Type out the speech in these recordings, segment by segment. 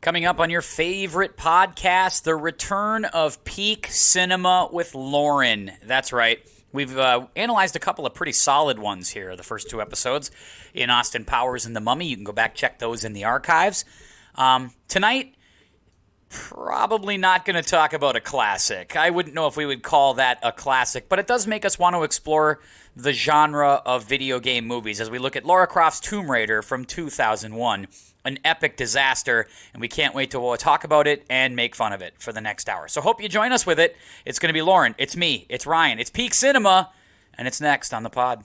Coming up on your favorite podcast, the return of peak cinema with Lauren. That's right. We've analyzed a couple of pretty solid ones here, the first two episodes in Austin Powers and the Mummy. You can go back, check those in the archives. Tonight, probably not going to talk about a classic. I wouldn't know if we would call that a classic, but it does make us want to explore the genre of video game movies as we look at Lara Croft's Tomb Raider from 2001. An epic disaster, and we can't wait to talk about it and make fun of it for the next hour. So hope you join us with it. It's going to be Lauren, it's me, it's Ryan, it's Peak Cinema, and it's next on the pod.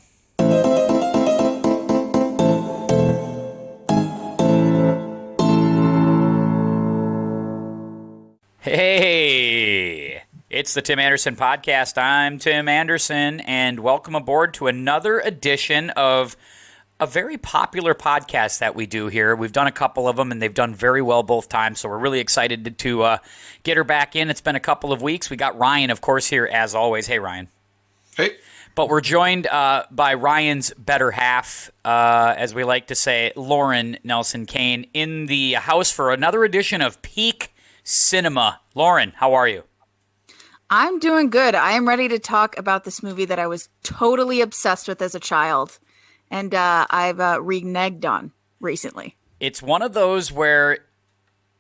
Hey, it's the Tim Anderson Podcast. I'm Tim Anderson, and welcome aboard to another edition of a very popular podcast that we do here. We've done a couple of them, and they've done very well both times, so we're really excited to get her back in. It's been a couple of weeks. We got Ryan, of course, here as always. Hey, Ryan. Hey. But we're joined by Ryan's better half, as we like to say, Lauren Nelson Kane, in the house for another edition of Peak Cinema. Lauren, how are you? I'm doing good. I am ready to talk about this movie that I was totally obsessed with as a child. And I've reneged on recently. It's one of those where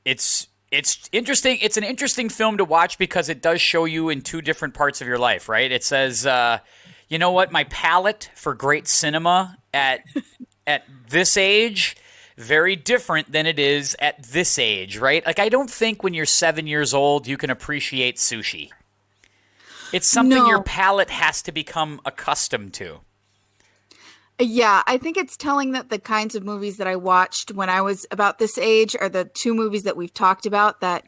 it's interesting. It's an interesting film to watch because it does show you in two different parts of your life, right? It says, you know what, my palate for great cinema at this age, very different than it is at this age, right? Like, I don't think when you're 7 years old you can appreciate sushi. It's something your palate has to become accustomed to. Yeah, I think it's telling that the kinds of movies that I watched when I was about this age are the two movies that we've talked about that,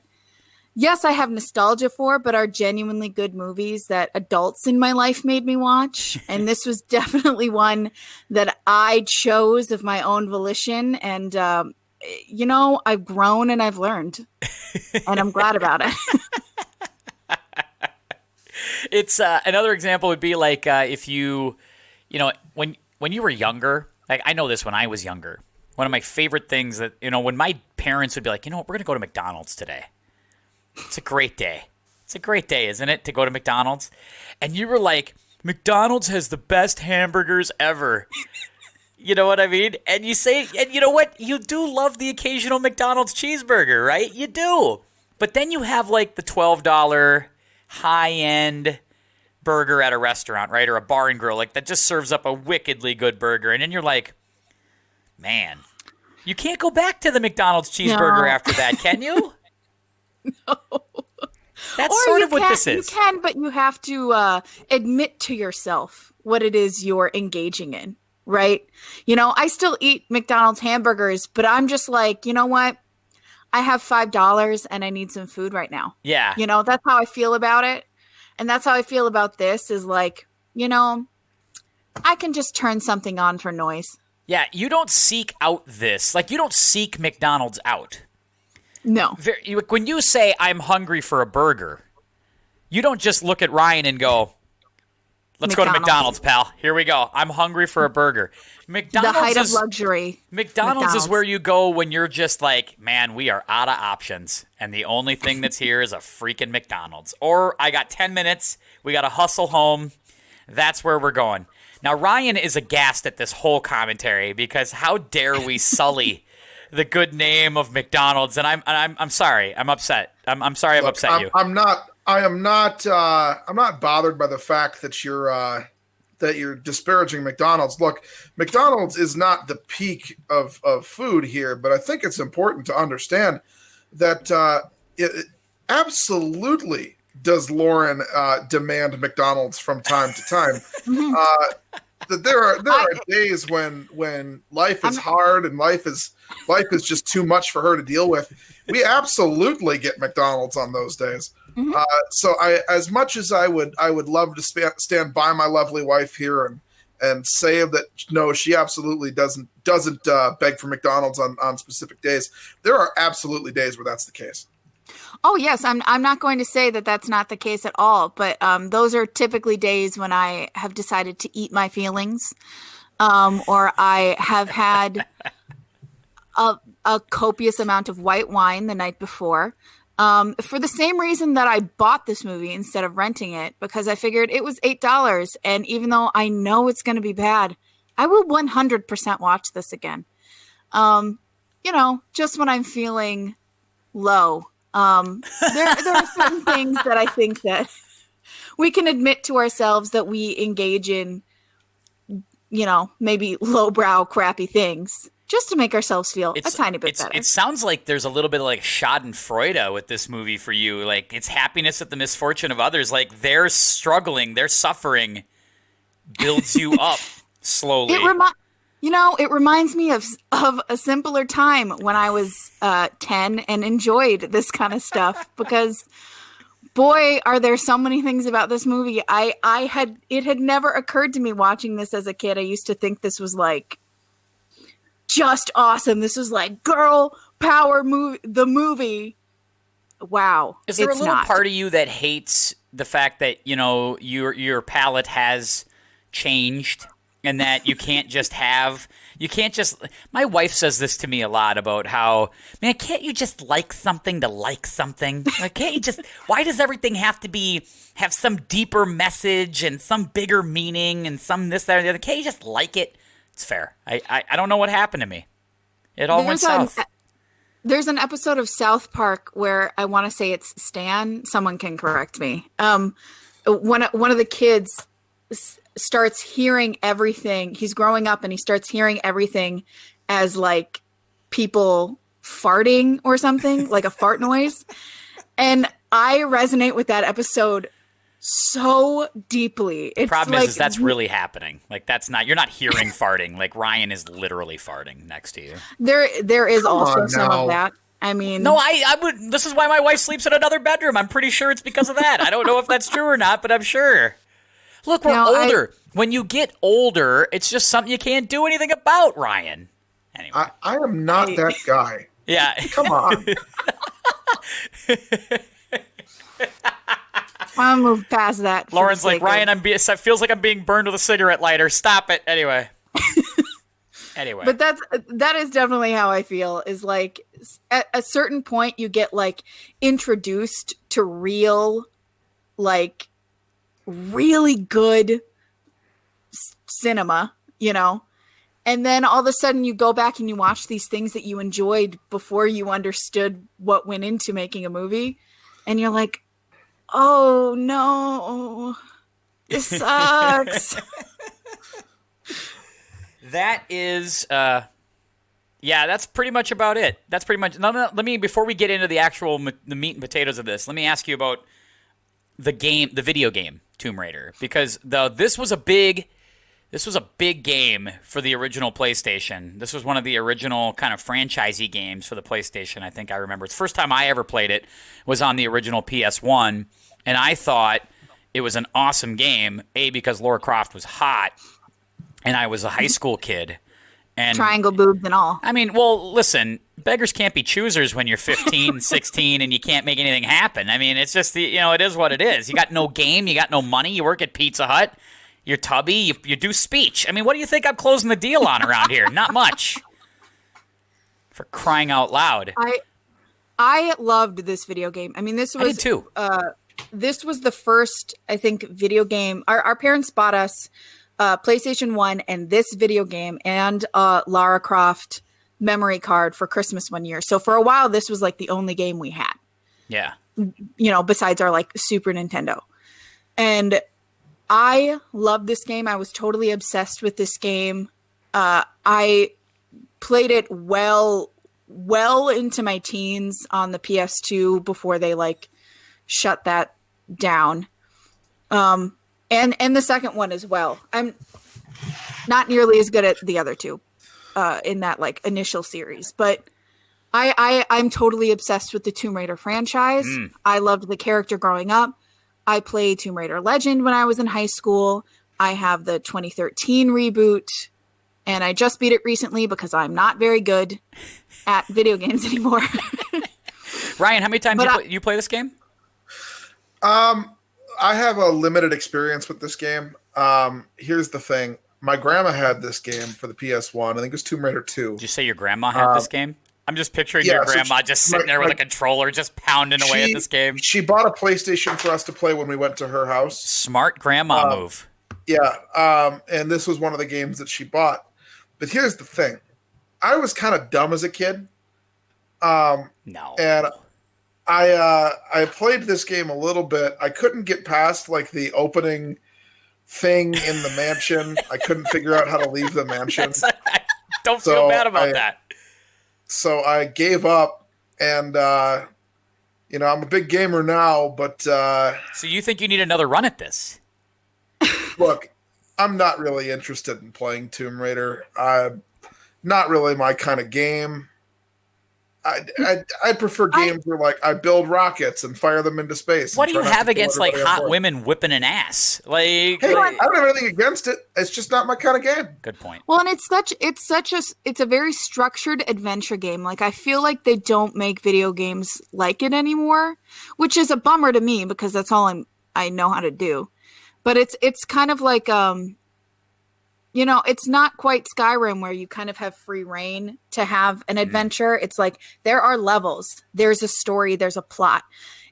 yes, I have nostalgia for, but are genuinely good movies that adults in my life made me watch. And this was definitely one that I chose of my own volition. And, I've grown and I've learned. And I'm glad about it. It's another example would be like if when you were younger, like I know this when I was younger, one of my favorite things that, when my parents would be like, we're going to go to McDonald's today. It's a great day. It's a great day, isn't it, to go to McDonald's? And you were like, McDonald's has the best hamburgers ever. You know what I mean? And you say, and you know what? You do love the occasional McDonald's cheeseburger, right? You do. But then you have like the $12 high-end burger at a restaurant, right? Or a bar and grill, like that just serves up a wickedly good burger. And then you're like, man, you can't go back to the McDonald's cheeseburger after that, can you? No. That's or sort of what this is. You can, but you have to admit to yourself what it is you're engaging in, right? I still eat McDonald's hamburgers, but I'm just like, you know what? I have $5 and I need some food right now. Yeah. That's how I feel about it. And that's how I feel about this is like, I can just turn something on for noise. Yeah, you don't seek out this. Like, you don't seek McDonald's out. No. When you say, I'm hungry for a burger, you don't just look at Ryan and go, let's go to McDonald's, pal. Here we go. I'm hungry for a burger. McDonald's the height of luxury. McDonald's is where you go when you're just like, man, we are out of options. And the only thing that's here is a freaking McDonald's. Or I got 10 minutes. We got to hustle home. That's where we're going. Now, Ryan is aghast at this whole commentary because how dare we sully the good name of McDonald's? And I'm sorry. I'm upset. I'm sorry I've upset you. I'm not bothered by the fact that you're disparaging McDonald's. Look, McDonald's is not the peak of food here, but I think it's important to understand that it absolutely does Lauren demand McDonald's from time to time. That there are days when life is hard and life is just too much for her to deal with. We absolutely get McDonald's on those days. Mm-hmm. So as much as I would love to stand by my lovely wife here and say that no, she absolutely doesn't beg for McDonald's on specific days. There are absolutely days where that's the case. Oh yes, I'm not going to say that that's not the case at all, but those are typically days when I have decided to eat my feelings, or I have had a copious amount of white wine the night before. For the same reason that I bought this movie instead of renting it, because I figured it was $8. And even though I know it's going to be bad, I will 100% watch this again. Just when I'm feeling low. There are certain things that I think that we can admit to ourselves that we engage in, maybe lowbrow, crappy things just to make ourselves feel a tiny bit better. It sounds like there's a little bit of like Schadenfreude with this movie for you. Like it's happiness at the misfortune of others. Like they're struggling, they're suffering, builds you up slowly. It reminds me of a simpler time when I was 10 and enjoyed this kind of stuff because, boy, are there so many things about this movie. It had never occurred to me watching this as a kid. I used to think this was like just awesome. This was like girl power movie. The movie. Wow. Is there a little part of you that hates the fact that your palate has changed? And that you can't just my wife says this to me a lot about how, man, can't you just like something to like something? Like, can't you just, why does everything have to have some deeper message and some bigger meaning and some this, that, or the other? Can't you just like it? It's fair. I don't know what happened to me. It all went south. There's an episode of South Park where I want to say it's Stan. Someone can correct me. One of the kids starts hearing everything. He's growing up and he starts hearing everything as like people farting or something, like a fart noise. And I resonate with that episode so deeply. The problem is that's really happening. Like you're not hearing farting. Like Ryan is literally farting next to you. There is also some of that. I mean, no, I would. This is why my wife sleeps in another bedroom. I'm pretty sure it's because of that. I don't know if that's true or not, but I'm sure. Look, we're older. When you get older, it's just something you can't do anything about, Ryan. Anyway. I am not that guy. Yeah. Come on. I'll move past that. Lauren's like, Ryan, it feels like I'm being burned with a cigarette lighter. Stop it. Anyway. But that is definitely how I feel, is like at a certain point you get like introduced to real, like, really good cinema, and then all of a sudden you go back and you watch these things that you enjoyed before you understood what went into making a movie, and you're like, oh no, this sucks. That is that's pretty much about it. That's pretty much. Let me, before we get into the actual the meat and potatoes of this, let me ask you about the video game Tomb Raider, because this was a big game for the original PlayStation. This was one of the original kind of franchisey games for the PlayStation. I think I remember. It's the first time I ever played it was on the original PS1, and I thought it was an awesome game. Because Lara Croft was hot, and I was a high school kid. And triangle boobs and all. I mean, well, listen, beggars can't be choosers when you're 15, 16, and you can't make anything happen. I mean, it's just, it is what it is. You got no game, you got no money, you work at Pizza Hut, you're tubby, you do speech. I mean, what do you think I'm closing the deal on around here? Not much. For crying out loud. I loved this video game. I mean, this was... I did too. This was the first, I think, video game. Our parents bought us PlayStation 1 and this video game and Lara Croft memory card for Christmas one year. So for a while, this was like the only game we had. Yeah. Besides our like Super Nintendo. And I loved this game. I was totally obsessed with this game. I played it well into my teens on the PS2 before they like shut that down. And the second one as well. I'm not nearly as good at the other two in that like initial series, but I'm totally obsessed with the Tomb Raider franchise. I loved the character growing up. I played Tomb Raider Legend when I was in high school. I have the 2013 reboot, and I just beat it recently because I'm not very good at video games anymore. Ryan, how many times you play this game? I have a limited experience with this game. Here's the thing. my grandma had this game for the PS1. I think it was Tomb Raider 2. Did you say your grandma had this game? I'm just picturing yeah, your so grandma just sitting there with a controller, just pounding away at this game. She bought a PlayStation for us to play when we went to her house. Smart grandma move. Yeah, and this was one of the games that she bought. But here's the thing. I was kind of dumb as a kid. No. And I played this game a little bit. I couldn't get past like the opening thing in the mansion. I couldn't figure out how to leave the mansion. Don't feel bad about that. So I gave up, and I'm a big gamer now, but so you think you need another run at this? Look, I'm not really interested in playing Tomb Raider. Not really my kind of game. I prefer games where like I build rockets and fire them into space. What do you have against like hot women whipping an ass? Like, hey, I don't have anything against it. It's just not my kind of game. Good point. Well, and it's a very structured adventure game. Like I feel like they don't make video games like it anymore, which is a bummer to me because that's all I know how to do. But it's kind of like it's not quite Skyrim where you kind of have free reign to have an adventure. It's like there are levels, there's a story, there's a plot.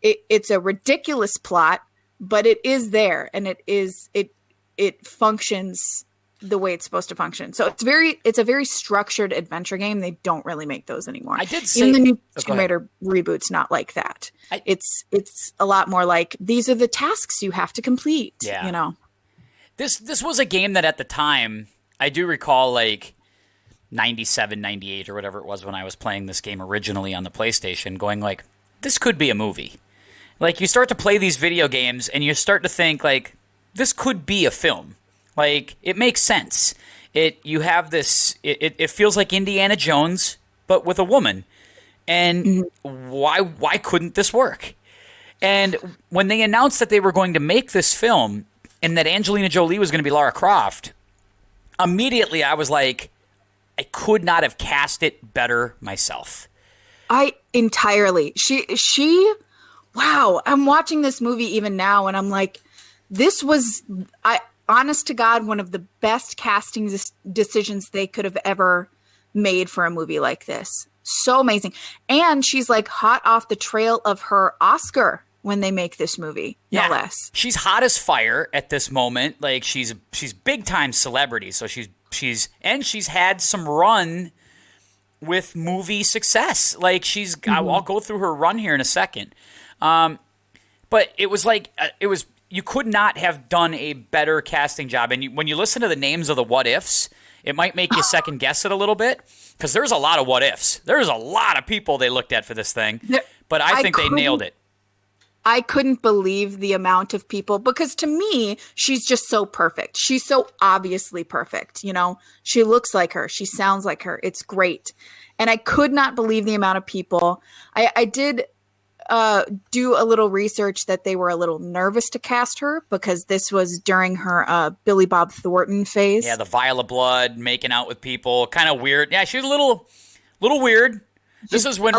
It's a ridiculous plot, but it is there, and it functions the way it's supposed to function. So it's a very structured adventure game. They don't really make those anymore. I did say even the new Tomb Raider reboot's not like that. It's a lot more like these are the tasks you have to complete. Yeah. This was a game that at the time, I do recall like 97, 98 or whatever it was when I was playing this game originally on the PlayStation, going like, this could be a movie. Like you start to play these video games and you start to think like, this could be a film. Like it makes sense. You have this, it feels like Indiana Jones, but with a woman. And why couldn't this work? And when they announced that they were going to make this film, and that Angelina Jolie was going to be Lara Croft, immediately I was like, I could not have cast it better myself. Entirely. She, wow, I'm watching this movie even now, and I'm like, this was, honest to God, one of the best casting decisions they could have ever made for a movie like this. So amazing. And she's like hot off the trail of her Oscar when they make this movie, no less. She's hot as fire at this moment. Like she's big time celebrity. So she's had some run with movie success. Like I'll go through her run here in a second. But it was like you could not have done a better casting job. And when you listen to the names of the what ifs, it might make you second guess it a little bit because there's a lot of what ifs. There's a lot of people they looked at for this thing, but I think they nailed it. I couldn't believe the amount of people because to me, she's just so perfect. She's so obviously perfect. She looks like her. She sounds like her. It's great. And I could not believe the amount of people. I did do a little research that they were a little nervous to cast her because this was during her Billy Bob Thornton phase. Yeah, the vial of blood, making out with people, kind of weird. Yeah, she was a little weird. This is when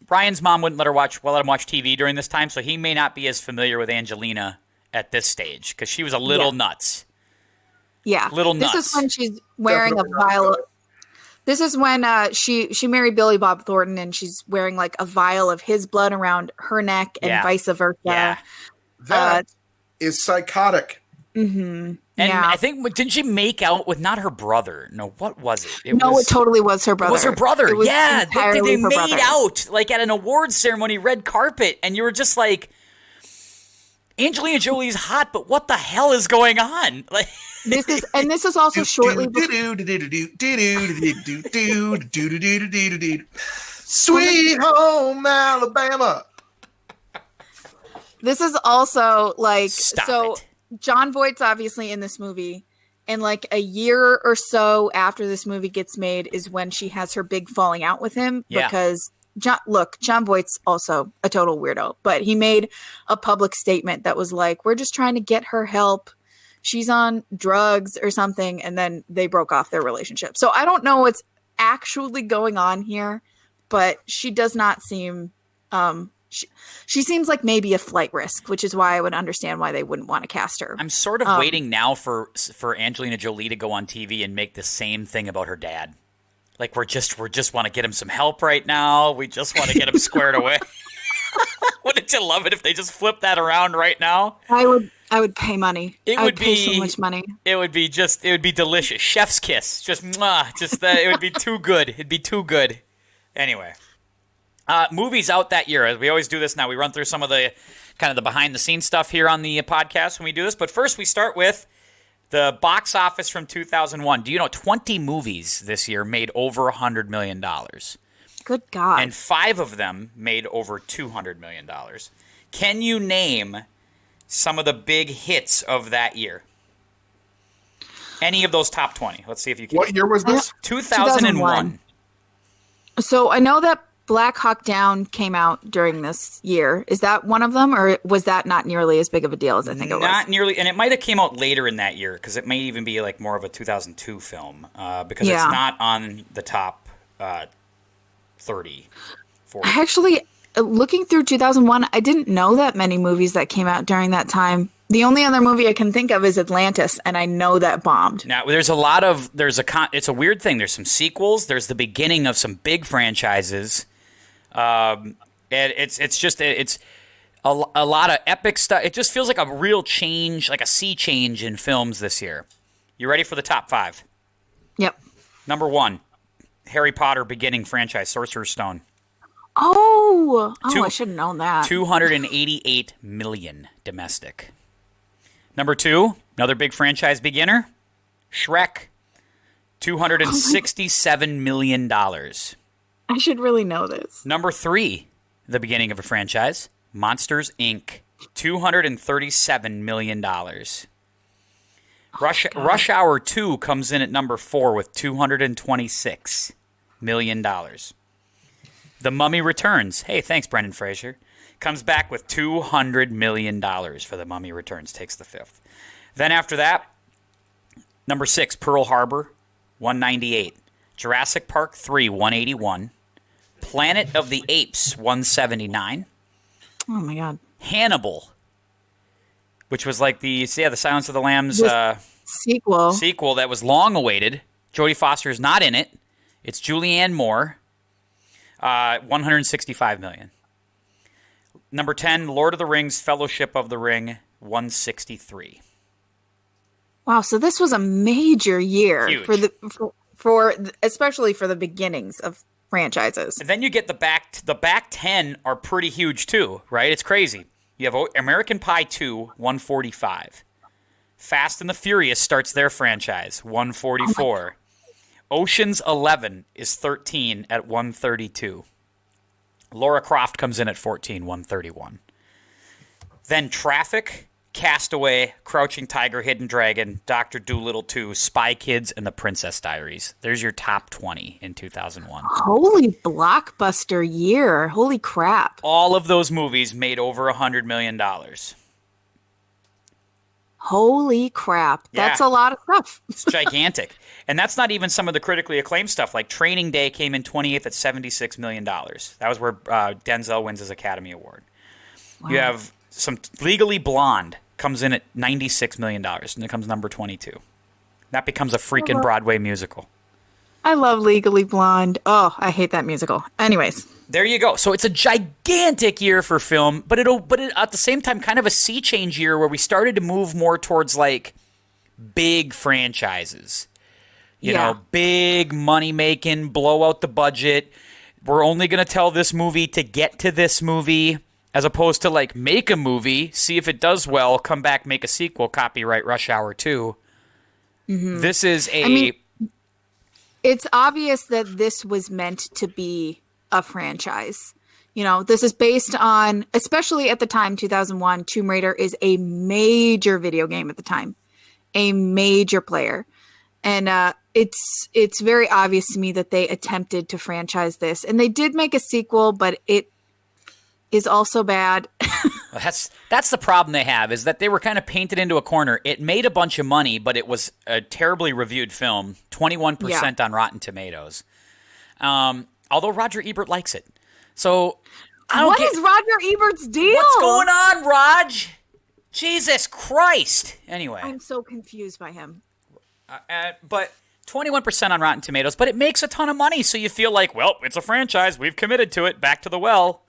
Ryan's mom wouldn't let him watch TV during this time, so he may not be as familiar with Angelina at this stage because she was a little nuts. Yeah, little nuts. This is when she's wearing a vial. This is when she married Billy Bob Thornton, and she's wearing like a vial of his blood around her neck, and vice versa. Yeah, that is psychotic. Mm-hmm. And I think, didn't she make out with not her brother? No, what was it? It totally was her brother. It was her brother. Yeah, they made brother. out like at an awards ceremony, red carpet, and you were just like, Angelina Jolie's hot, but what the hell is going on? Like this is also shortly Sweet Home Alabama. This is also like Stop it. Jon Voight's obviously in this movie, and like a year or so after this movie gets made is when she has her big falling out with him because Jon Voight's also a total weirdo, but he made a public statement that was like, we're just trying to get her help. She's on drugs or something. And then they broke off their relationship. So I don't know what's actually going on here, but she does not seem She seems like maybe a flight risk, which is why I would understand why they wouldn't want to cast her. I'm sort of waiting now for Angelina Jolie to go on TV and make the same thing about her dad. Like we're just want to get him some help right now. We just want to get him squared away. Wouldn't you love it if they just flipped that around right now? I would pay money. I would pay so much money. It would be delicious. Chef's kiss. Just mwah. It would be too good. It'd be too good. Anyway. Movies out that year. As we always do this now. We run through some of the kind of the behind the scenes stuff here on the podcast when we do this. But first we start with the box office from 2001. Do you know 20 movies this year made over $100 million? Good God. And 5 of them made over $200 million. Can you name some of the big hits of that year? Any of those top 20. Let's see if you can. What year was this? 2001. So I know that Black Hawk Down came out during this year. Is that one of them, or was that not nearly as big of a deal as I think it was? Not nearly, and it might have came out later in that year because it may even be like more of a 2002 film because it's not on the top 30, 40. Actually, looking through 2001, I didn't know that many movies that came out during that time. The only other movie I can think of is Atlantis, and I know that bombed. Now, it's a weird thing. There's some sequels. There's the beginning of some big franchises. And it's a lot of epic stuff. It just feels like a real change, like a sea change in films this year. You ready for the top 5? Yep. Number 1, Harry Potter beginning franchise, Sorcerer's Stone. I should have known that. 288 million domestic. Number 2, another big franchise beginner, Shrek, $267 million. I should really know this. Number 3, the beginning of a franchise, Monsters, Inc., $237 million. Rush Hour 2 comes in at number 4 with $226 million. The Mummy Returns. Hey, thanks, Brendan Fraser. Comes back with $200 million for The Mummy Returns. Takes the 5th. Then after that, number 6, Pearl Harbor, 198. Jurassic Park 3, 181. Planet of the Apes, 179. Oh, my God. Hannibal, which was like the Silence of the Lambs sequel that was long awaited. Jodie Foster is not in it. It's Julianne Moore, 165 million. Number 10, Lord of the Rings, Fellowship of the Ring, 163. Wow, so this was a major year. Huge. for especially for the beginnings of franchises. And then you get the back 10 are pretty huge too, right? It's crazy. You have American Pie 2, 145. Fast and the Furious starts their franchise, 144. Ocean's 11 is 13 at 132. Lara Croft comes in at 14, 131. Then Traffic, Castaway, Crouching Tiger, Hidden Dragon, Dr. Dolittle 2, Spy Kids, and The Princess Diaries. There's your top 20 in 2001. Holy blockbuster year. Holy crap. All of those movies made over $100 million. Holy crap. That's a lot of stuff. It's gigantic. And that's not even some of the critically acclaimed stuff. Like Training Day came in 28th at $76 million. That was where Denzel wins his Academy Award. Wow. You have some Legally Blonde comes in at $96 million, and it comes number 22. That becomes a freaking Broadway musical. I love Legally Blonde. Oh, I hate that musical. Anyways. There you go. So it's a gigantic year for film, but it at the same time kind of a sea change year where we started to move more towards like big franchises. You know, big money making, blow out the budget. We're only going to tell this movie to get to this movie, as opposed to like make a movie, see if it does well, come back, make a sequel, copyright Rush Hour 2. Mm-hmm. This is it's obvious that this was meant to be a franchise. You know, this is based on, especially at the time, 2001, Tomb Raider is a major video game at the time, a major player. And it's very obvious to me that they attempted to franchise this. And they did make a sequel, but it is also bad. That's the problem they have, is that they were kind of painted into a corner. It made a bunch of money, but it was a terribly reviewed film, 21% on Rotten Tomatoes. Although Roger Ebert likes it. So What is Roger Ebert's deal? What's going on, Raj? Jesus Christ. Anyway. I'm so confused by him. But 21% on Rotten Tomatoes, but it makes a ton of money, so you feel like, well, it's a franchise. We've committed to it. Back to the well.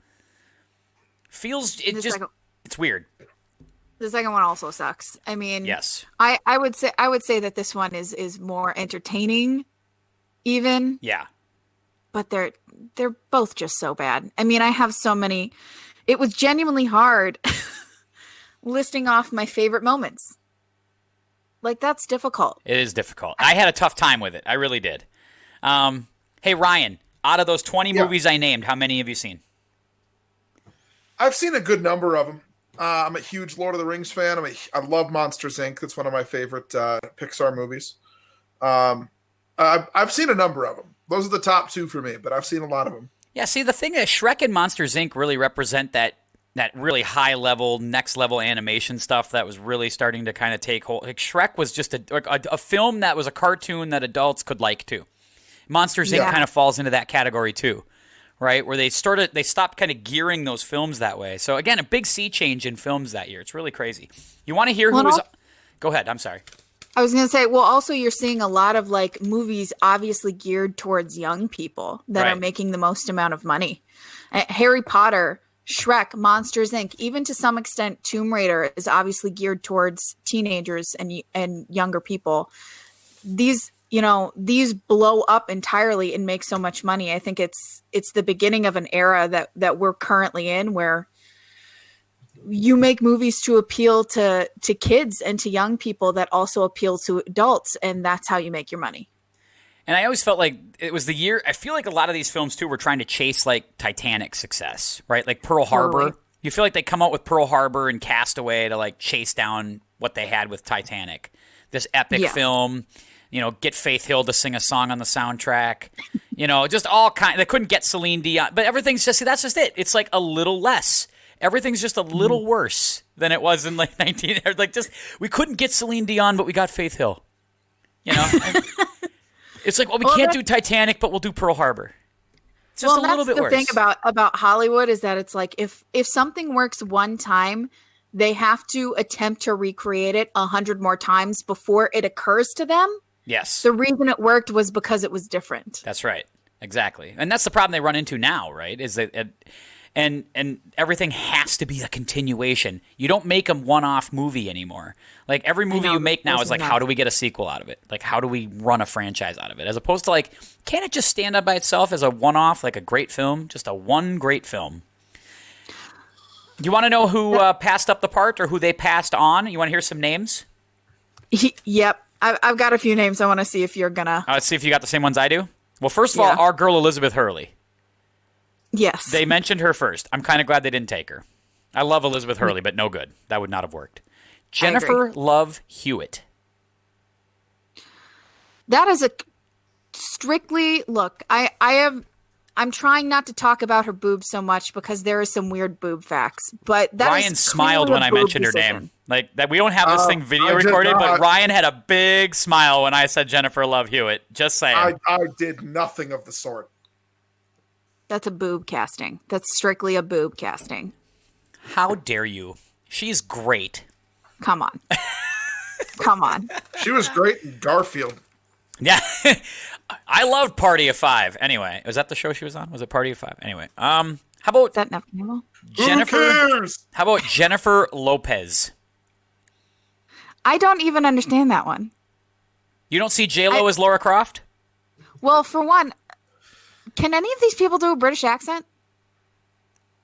It's weird. The second one also sucks. I mean, yes. I would say that this one is more entertaining, even. Yeah. But they're both just so bad. I mean, I have so many. It was genuinely hard listing off my favorite moments. Like, that's difficult. It is difficult. I had a tough time with it. I really did. Hey, Ryan, out of those 20 movies I named, how many have you seen? I've seen a good number of them. I'm a huge Lord of the Rings fan. I love Monsters, Inc. That's one of my favorite Pixar movies. I've seen a number of them. Those are the top two for me, but I've seen a lot of them. Yeah, see, the thing is, Shrek and Monsters, Inc. really represent that really high-level, next-level animation stuff that was really starting to kind of take hold. Like, Shrek was just a film that was a cartoon that adults could like, too. Monsters, Inc. kind of falls into that category, too, right? Where they stopped kind of gearing those films that way. So, again, a big sea change in films that year. It's really crazy. You want to hear who was... Go ahead, I'm sorry. I was going to say, well, also you're seeing a lot of like movies obviously geared towards young people that are making the most amount of money. Harry Potter, Shrek, Monsters, Inc., even to some extent Tomb Raider is obviously geared towards teenagers and younger people. These blow up entirely and make so much money. I think it's the beginning of an era that we're currently in where you make movies to appeal to kids and to young people that also appeal to adults, and that's how you make your money. And I always felt like it was the year. I feel like a lot of these films, too, were trying to chase, like, Titanic success, right? Like Pearl Harbor. You feel like they come out with Pearl Harbor and Castaway to, like, chase down what they had with Titanic. This epic film, get Faith Hill to sing a song on the soundtrack. Just all kind. They couldn't get Celine Dion. But everything's just, that's just it. It's, like, a little less. Everything's just a little worse than it was in like 19. Like we couldn't get Celine Dion, but we got Faith Hill. It's like, well, we can't do Titanic, but we'll do Pearl Harbor. It's just a little bit worse. The thing about Hollywood is that it's like if something works one time, they have to attempt to recreate it 100 more times before it occurs to them. Yes. The reason it worked was because it was different. That's right. Exactly. And that's the problem they run into now, right? Is that and everything has to be a continuation. You don't make a one-off movie anymore. Like, every movie you make now is like, how do we get a sequel out of it? Like, how do we run a franchise out of it? As opposed to, like, can't it just stand up by itself as a one-off, like a great film? Just a one great film. You want to know who passed up the part or who they passed on? You want to hear some names? Yep. I've got a few names. I want to see if you're going to... Let's see if you got the same ones I do. Well, first of all, our girl Elizabeth Hurley. Yes. They mentioned her first. I'm kind of glad they didn't take her. I love Elizabeth Hurley, but no good. That would not have worked. Jennifer Love Hewitt. That is a strictly... Look, I'm trying not to talk about her boobs so much because there are some weird boob facts. But Ryan smiled when I mentioned her name. Like, that, we don't have this thing video recorded, but Ryan had a big smile when I said Jennifer Love Hewitt. Just saying. I did nothing of the sort. That's a boob casting. That's strictly a boob casting. How dare you? She's great. Come on. Come on. She was great in Garfield. Yeah. I loved Party of Five. Anyway, was that the show she was on? Was it Party of Five? Anyway, how about that Nevermore? Jennifer? Who cares? How about Jennifer Lopez? I don't even understand that one. You don't see J-Lo as Lara Croft? Well, for one, can any of these people do a British accent?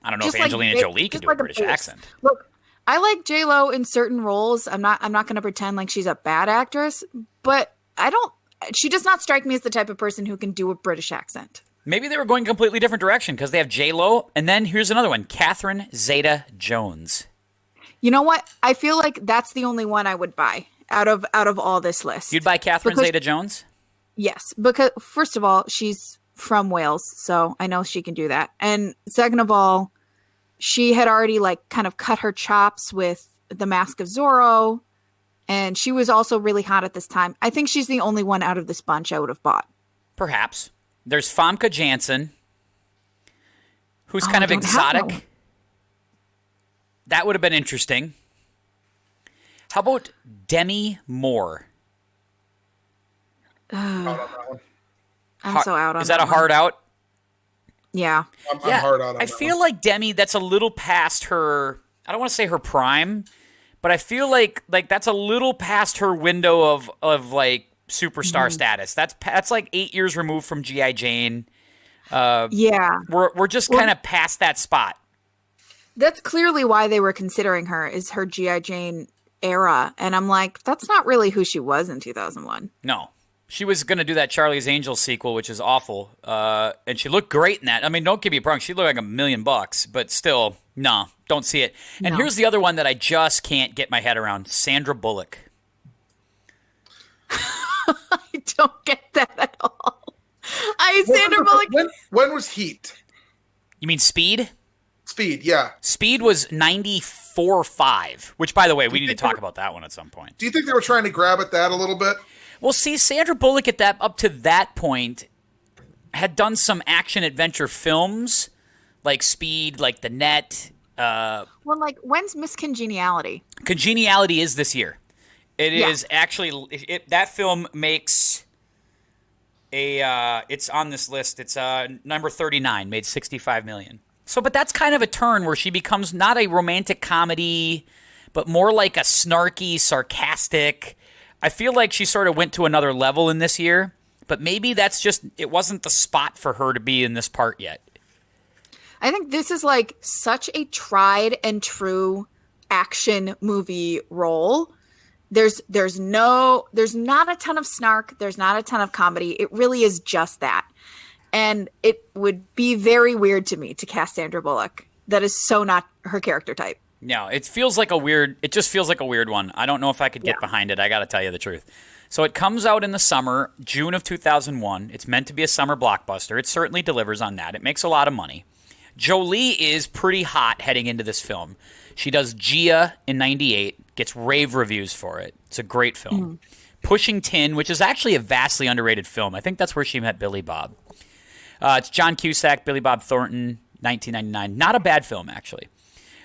I don't know if Angelina Jolie can do a British accent. Look, I like J-Lo in certain roles. I'm not going to pretend like she's a bad actress, but she does not strike me as the type of person who can do a British accent. Maybe they were going a completely different direction because they have J-Lo, and then here's another one, Catherine Zeta-Jones. You know what? I feel like that's the only one I would buy out of all this list. You'd buy Catherine Zeta-Jones? Yes, because first of all, she's from Wales, so I know she can do that. And second of all, she had already like kind of cut her chops with The Mask of Zorro, and she was also really hot at this time. I think she's the only one out of this bunch I would have bought. Perhaps. There's Famke Janssen. who's kind of I don't have that one. exotic. That would have been interesting. How about Demi Moore? Out on that one. I'm so out on Is that a one. hard out? Yeah. I'm hard out on I that feel one. like Demi, that's a little past her. I don't want to say her prime, but I feel like that's a little past her window of like superstar status. That's like 8 years removed from G.I. Jane. Yeah. We're just kind of past that spot. That's clearly why they were considering her, is her G.I. Jane era. And I'm like, that's not really who she was in 2001. No. She was going to do that Charlie's Angels sequel, which is awful. And she looked great in that. I mean, don't get me wrong. She looked like $1 million, but still, no, don't see it. And here's the other one that I just can't get my head around. Sandra Bullock. I don't get that at all. Sandra Bullock. When was Heat? You mean Speed? Speed, yeah. Speed was 94.5, which, by the way, we need to talk about that one at some point. Do you think they were trying to grab at that a little bit? Well, see, Sandra Bullock up to that point had done some action-adventure films, like Speed, like The Net. Well, like, when's Miss Congeniality? Congeniality is this year. It is actually that film makes it's on this list. It's number 39, made $65 million. So, but that's kind of a turn where she becomes not a romantic comedy, but more like a snarky, sarcastic. I feel like she sort of went to another level in this year, but maybe that's just it wasn't the spot for her to be in this part yet. I think this is like such a tried and true action movie role. There's not a ton of snark. There's not a ton of comedy. It really is just that. And it would be very weird to me to cast Sandra Bullock. That is so not her character type. No, it just feels like a weird one. I don't know if I could get behind it. I got to tell you the truth. So it comes out in the summer, June of 2001. It's meant to be a summer blockbuster. It certainly delivers on that. It makes a lot of money. Jolie is pretty hot heading into this film. She does Gia in 98, gets rave reviews for it. It's a great film. Pushing Tin, which is actually a vastly underrated film. I think that's where she met Billy Bob. It's John Cusack, Billy Bob Thornton, 1999. Not a bad film, actually.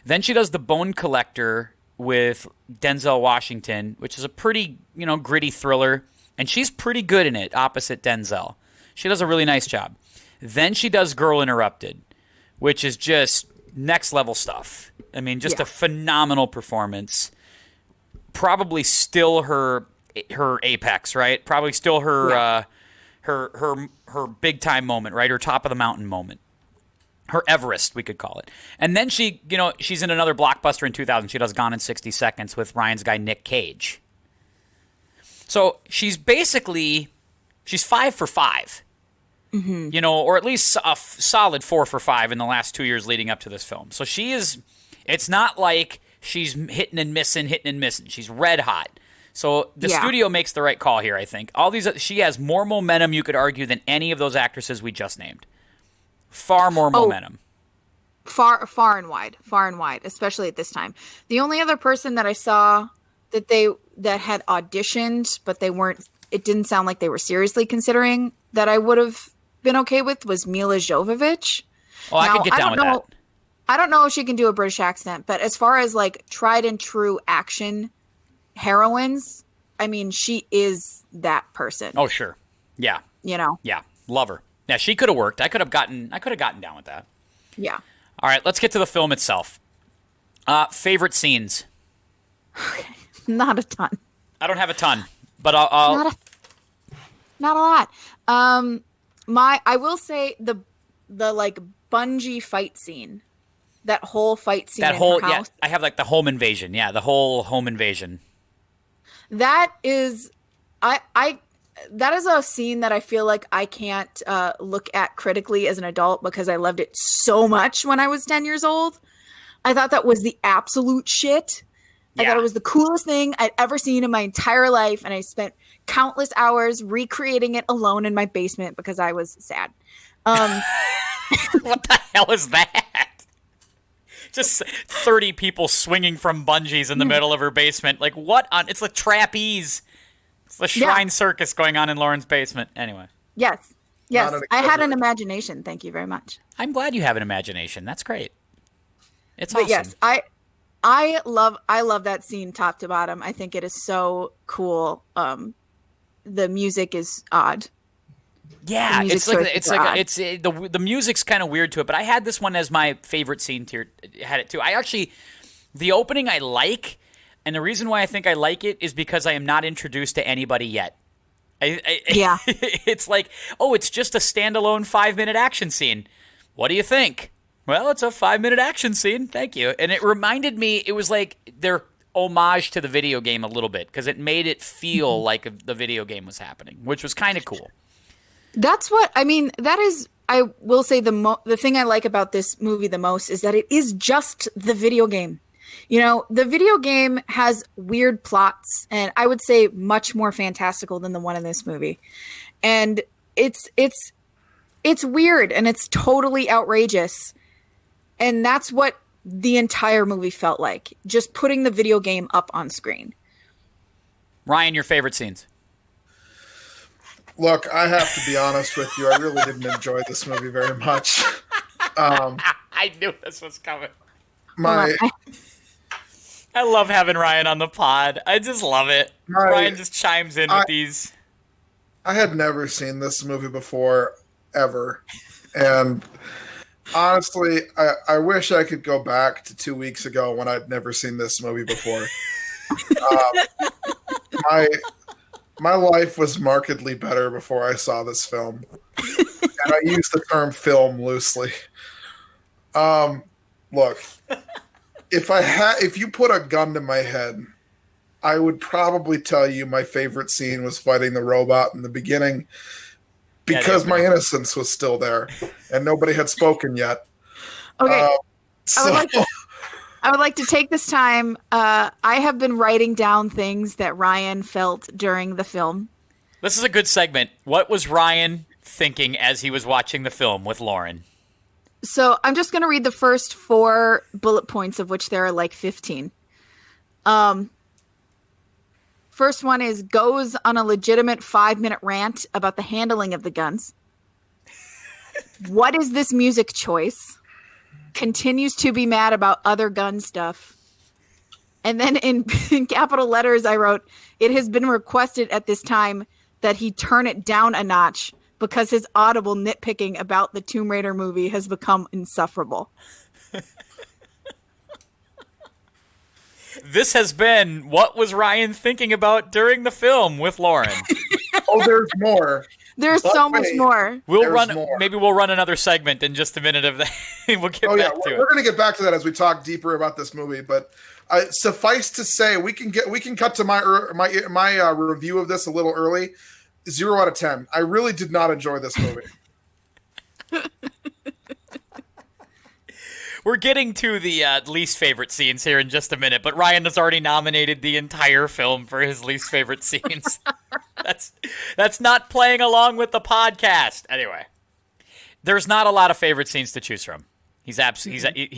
Then she does The Bone Collector with Denzel Washington, which is a pretty, gritty thriller. And she's pretty good in it, opposite Denzel. She does a really nice job. Then she does Girl Interrupted, which is just next level stuff. I mean, just a phenomenal performance. Probably still her apex, right? Probably still her her big time moment, right? Her top of the mountain moment. Her Everest, we could call it. And then she, she's in another blockbuster in 2000. She does Gone in 60 Seconds with Ryan's guy Nick Cage. So she's 5 for 5. Mm-hmm. Or at least a solid 4 for 5 in the last 2 years leading up to this film. So it's not like she's hitting and missing. She's red hot. So the studio makes the right call here, I think. She has more momentum, you could argue, than any of those actresses we just named. Far more momentum. Far and wide, especially at this time. The only other person that I saw that had auditioned, but it didn't sound like they were seriously considering, that I would have been okay with, was Mila Jovovich. Oh, I could get down with that. I don't know if she can do a British accent, but as far as like tried and true action heroines, I mean, she is that person. Oh, sure. Yeah. Yeah. Love her. Yeah, she could have worked. I could have gotten down with that. Yeah. All right, let's get to the film itself. Favorite scenes? Not a ton. I don't have a ton, but I'll not a lot. I will say the like bungee fight scene. That whole fight scene in her house. I have like the home invasion. Yeah, the whole home invasion. That is that is a scene that I feel like I can't look at critically as an adult because I loved it so much when I was 10 years old. I thought that was the absolute shit. I thought it was the coolest thing I'd ever seen in my entire life, and I spent countless hours recreating it alone in my basement because I was sad. What the hell is that? Just 30 people swinging from bungees in the middle of her basement. Like, what on? It's the trapeze. It's the Shrine Circus going on in Lauren's basement. Anyway. Yes. Yes, Not an I had an exaggeration. imagination. Thank you very much. I'm glad you have an imagination. That's great. It's But awesome. yes, I love that scene top to bottom. I think it is so cool. The music is odd. Yeah, music it's like choices it's are like odd. it's the music's kind of weird to it, but I had this one as my favorite scene tier. Had it too. I actually the opening I like, and the reason why I think I like it is because I am not introduced to anybody yet. Yeah. It's like, oh, it's just a standalone 5-minute action scene. What do you think? Well, it's a 5-minute action scene. Thank you. And it reminded me, it was like their homage to the video game a little bit because it made it feel like the video game was happening, which was kind of cool. That's what I mean. That is, I will say the thing I like about this movie the most is that it is just the video game. You know, the video game has weird plots, and I would say much more fantastical than the one in this movie. And it's weird and it's totally outrageous. And that's what the entire movie felt like. Just putting the video game up on screen. Ryan, your favorite scenes? Look, I have to be honest with you. I really didn't enjoy this movie very much. I knew this was coming. My I love having Ryan on the pod. I just love it. Ryan just chimes in with these. I had never seen this movie before, ever. And honestly, I wish I could go back to 2 weeks ago when I'd never seen this movie before. My life was markedly better before I saw this film. And I use the term film loosely. Look, if you put a gun to my head, I would probably tell you my favorite scene was fighting the robot in the beginning because my innocence was still there and nobody had spoken yet. Okay. So, I would like to take this time. I have been writing down things that Ryan felt during the film. This is a good segment. What was Ryan thinking as he was watching the film with Lauren? So I'm just going to read the first 4 bullet points, of which there are like 15. First one is goes on a legitimate 5-minute rant about the handling of the guns. What is this music choice? Continues to be mad about other gun stuff. And then in capital letters, I wrote, it has been requested at this time that he turn it down a notch because his audible nitpicking about the Tomb Raider movie has become insufferable. This has been What Was Ryan Thinking About During the Film with Lauren. oh, there's more. There's But so much wait. more. Maybe we'll run another segment in just a minute of that. We'll get back to we're it. going to get back to that as we talk deeper about this movie. But suffice to say, we can cut to my review of this a little early. 0 out of 10. I really did not enjoy this movie. We're getting to the least favorite scenes here in just a minute, but Ryan has already nominated the entire film for his least favorite scenes. That's not playing along with the podcast. Anyway, there's not a lot of favorite scenes to choose from. He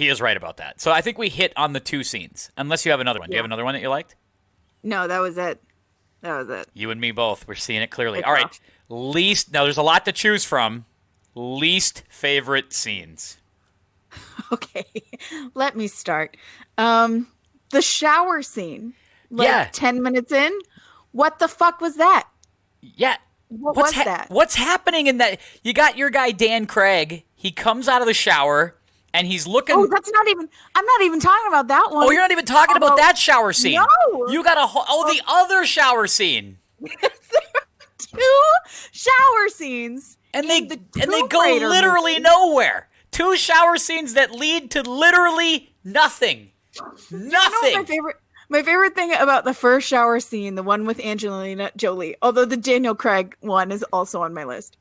is right about that. So I think we hit on the 2 scenes, unless you have another one. Do you have another one that you liked? No, that was it. That was it. You and me both. We're seeing it clearly. It's All right. off. Now there's a lot to choose from. Least favorite scenes. Okay, let me start. The shower scene. 10 minutes in. What the fuck was that? Yeah. What was that? What's happening in that? You got your guy, Dan Craig. He comes out of the shower, and he's looking... Oh, I'm not even talking about that one. Oh, you're not even talking about that shower scene. No. You got the other shower scene. There are 2 shower scenes. And in they Tomb go Raider literally movie. nowhere. 2 shower scenes that lead to literally nothing. Nothing. You know my favorite thing about the first shower scene, the one with Angelina Jolie, although the Daniel Craig one is also on my list,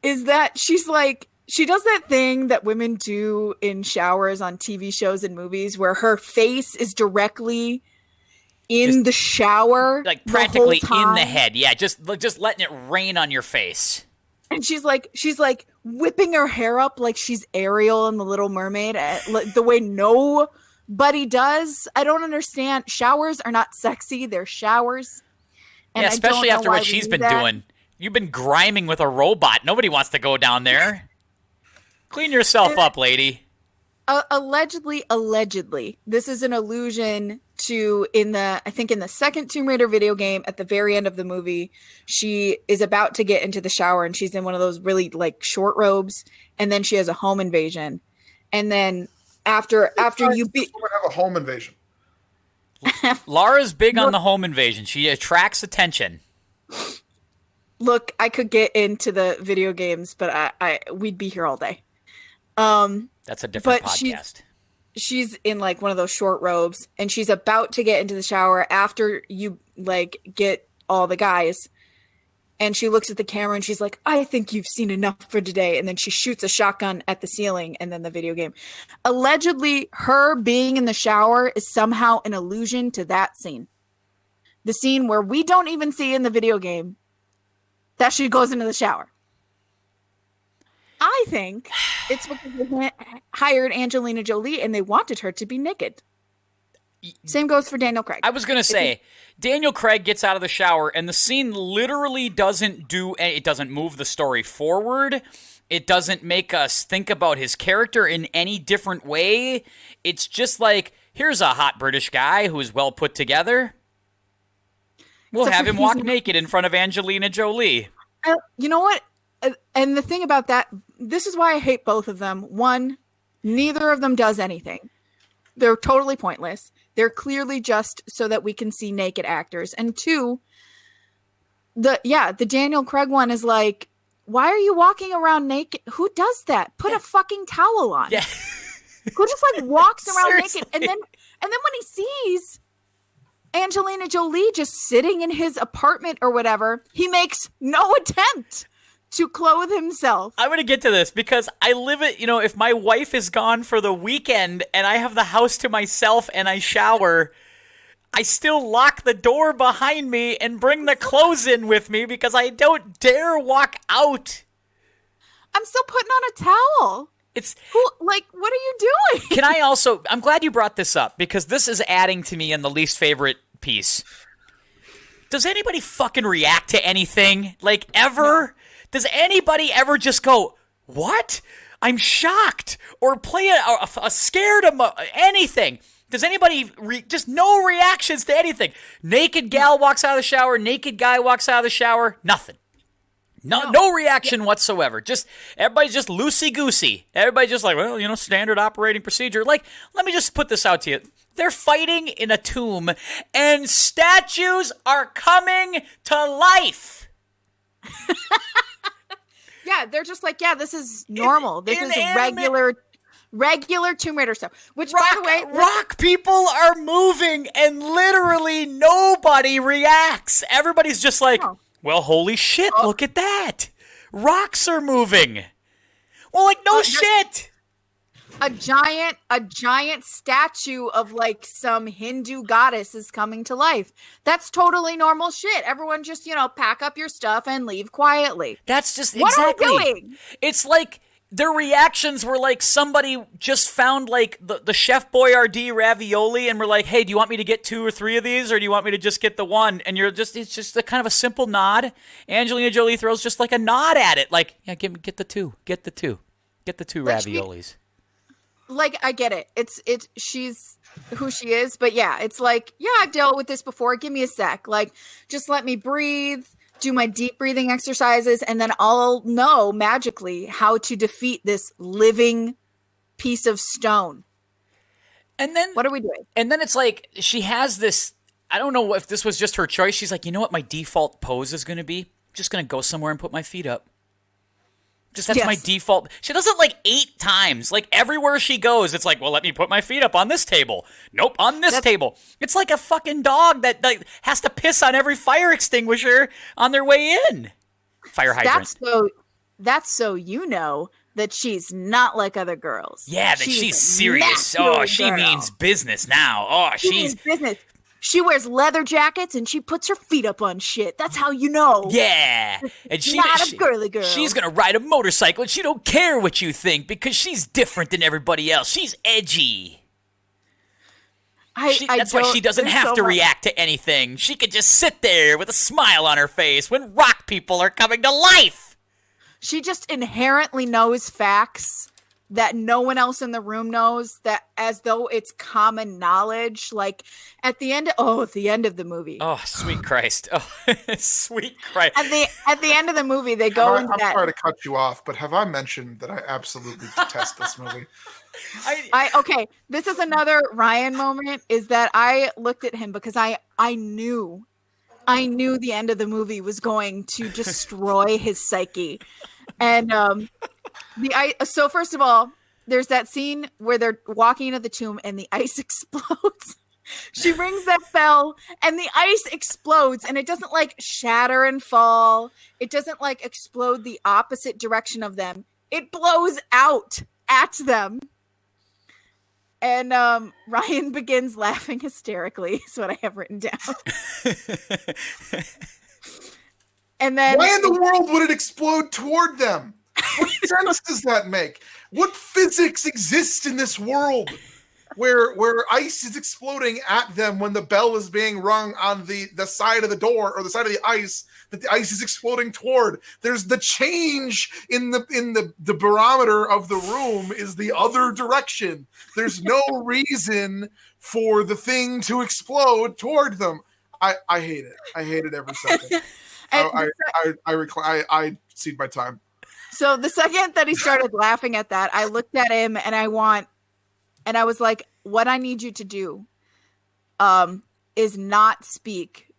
is that she's like, she does that thing that women do in showers on TV shows and movies where her face is directly in the shower, like practically the whole in the time. head. Yeah, just letting it rain on your face. And she's like whipping her hair up like she's Ariel in The Little Mermaid, the way nobody does. I don't understand. Showers are not sexy. They're showers. And Yeah, especially I don't know after why what we she's do been that. doing. You've been griming with a robot. Nobody wants to go down there. Clean yourself up, lady. Allegedly, this is an allusion to I think in the second Tomb Raider video game, at the very end of the movie, she is about to get into the shower and she's in one of those really like short robes, and then she has a home invasion, and then after you beat, have a home invasion. Lara's big on the home invasion. She attracts attention. Look, I could get into the video games, but we'd be here all day. That's a different podcast. She's in like one of those short robes, and she's about to get into the shower after you like get all the guys. And she looks at the camera and she's like, I think you've seen enough for today. And then she shoots a shotgun at the ceiling, and then the video game. Allegedly, her being in the shower is somehow an allusion to that scene. The scene where we don't even see in the video game that she goes into the shower. I think it's because they hired Angelina Jolie and they wanted her to be naked. Same goes for Daniel Craig. I was going to say, Daniel Craig gets out of the shower and the scene literally doesn't move the story forward. It doesn't make us think about his character in any different way. It's just like, here's a hot British guy who is well put together. We'll have him walk naked in front of Angelina Jolie. You know what? And the thing about that, this is why I hate both of them. One, neither of them does anything. They're totally pointless. They're clearly just so that we can see naked actors. And two, the Daniel Craig one is like, why are you walking around naked? Who does that? Put a fucking towel on. Yeah. Who just like walks around naked? And then when he sees Angelina Jolie just sitting in his apartment or whatever, he makes no attempt to clothe himself. I'm going to get to this because I live it, if my wife is gone for the weekend and I have the house to myself and I shower, I still lock the door behind me and bring the clothes in with me because I don't dare walk out. I'm still putting on a towel. What are you doing? I'm glad you brought this up because this is adding to me in the least favorite piece. Does anybody fucking react to anything? Like, ever? No. Does anybody ever just go, what? I'm shocked. Or play a scared anything. Does anybody, just no reactions to anything? Naked gal walks out of the shower, naked guy walks out of the shower, nothing. No reaction whatsoever. Just everybody's just loosey-goosey. Everybody just like, well, standard operating procedure. Like, let me just put this out to you. They're fighting in a tomb, and statues are coming to life. Yeah, they're just like, this is normal. This is a regular Tomb Raider stuff. Which, by the way, rock people are moving, and literally nobody reacts. Everybody's just like, well, holy shit, look at that. Rocks are moving. Well, like, no shit. A giant statue of like some Hindu goddess is coming to life. That's totally normal shit. Everyone just, pack up your stuff and leave quietly. That's just exactly. What are we doing? It's like their reactions were like somebody just found like the Chef Boyardee ravioli and were like, hey, do you want me to get 2 or 3 of these or do you want me to just get the one? And it's just a kind of a simple nod. Angelina Jolie throws just like a nod at it. Like, yeah, get the 2. Get the 2. Get the 2 raviolis. Like, I get it. She's who she is, but yeah, it's like, I've dealt with this before. Give me a sec. Like, just let me breathe, do my deep breathing exercises, and then I'll know magically how to defeat this living piece of stone. And then what are we doing? And then it's like, she has this, I don't know if this was just her choice. She's like, you know what my default pose is going to be? I'm just going to go somewhere and put my feet up. That's my default. She does it like 8 times. Like everywhere she goes, it's like, well, let me put my feet up on this table. Nope, on this table. It's like a fucking dog that has to piss on every fire extinguisher on their way in. Fire hydrant. That's so you know that she's not like other girls. Yeah, that she's serious. Oh, she means business now. Oh, she means business. She wears leather jackets and she puts her feet up on shit. That's how you know. Yeah. And she's not a girly girl. She's going to ride a motorcycle and she don't care what you think because she's different than everybody else. She's edgy. That's why she doesn't have to react to anything. She could just sit there with a smile on her face when rock people are coming to life. She just inherently knows facts that no one else in the room knows, that as though it's common knowledge. Like at the end of the movie. Oh, sweet Christ. Oh, sweet Christ. At the end of the movie, they go into that. I'm sorry to cut you off, but have I mentioned that I absolutely detest this movie? Okay, this is another Ryan moment, is that I looked at him because I knew the end of the movie was going to destroy his psyche. And so first of all, there's that scene where they're walking into the tomb and the ice explodes. She rings that bell and the ice explodes, and it doesn't like shatter and fall. It doesn't like explode the opposite direction of them. It blows out at them. And Ryan begins laughing hysterically, is what I have written down. And then, why in the world would it explode toward them? What sense does that make? What physics exists in this world where ice is exploding at them when the bell is being rung on the side of the door or the side of the ice that the ice is exploding toward? There's the change in the barometer of the room is the other direction. There's no reason for the thing to explode toward them. I hate it. I hate it every second. I cede my time. So the second that he started laughing at that, I looked at him and I was like, what I need you to do is not speak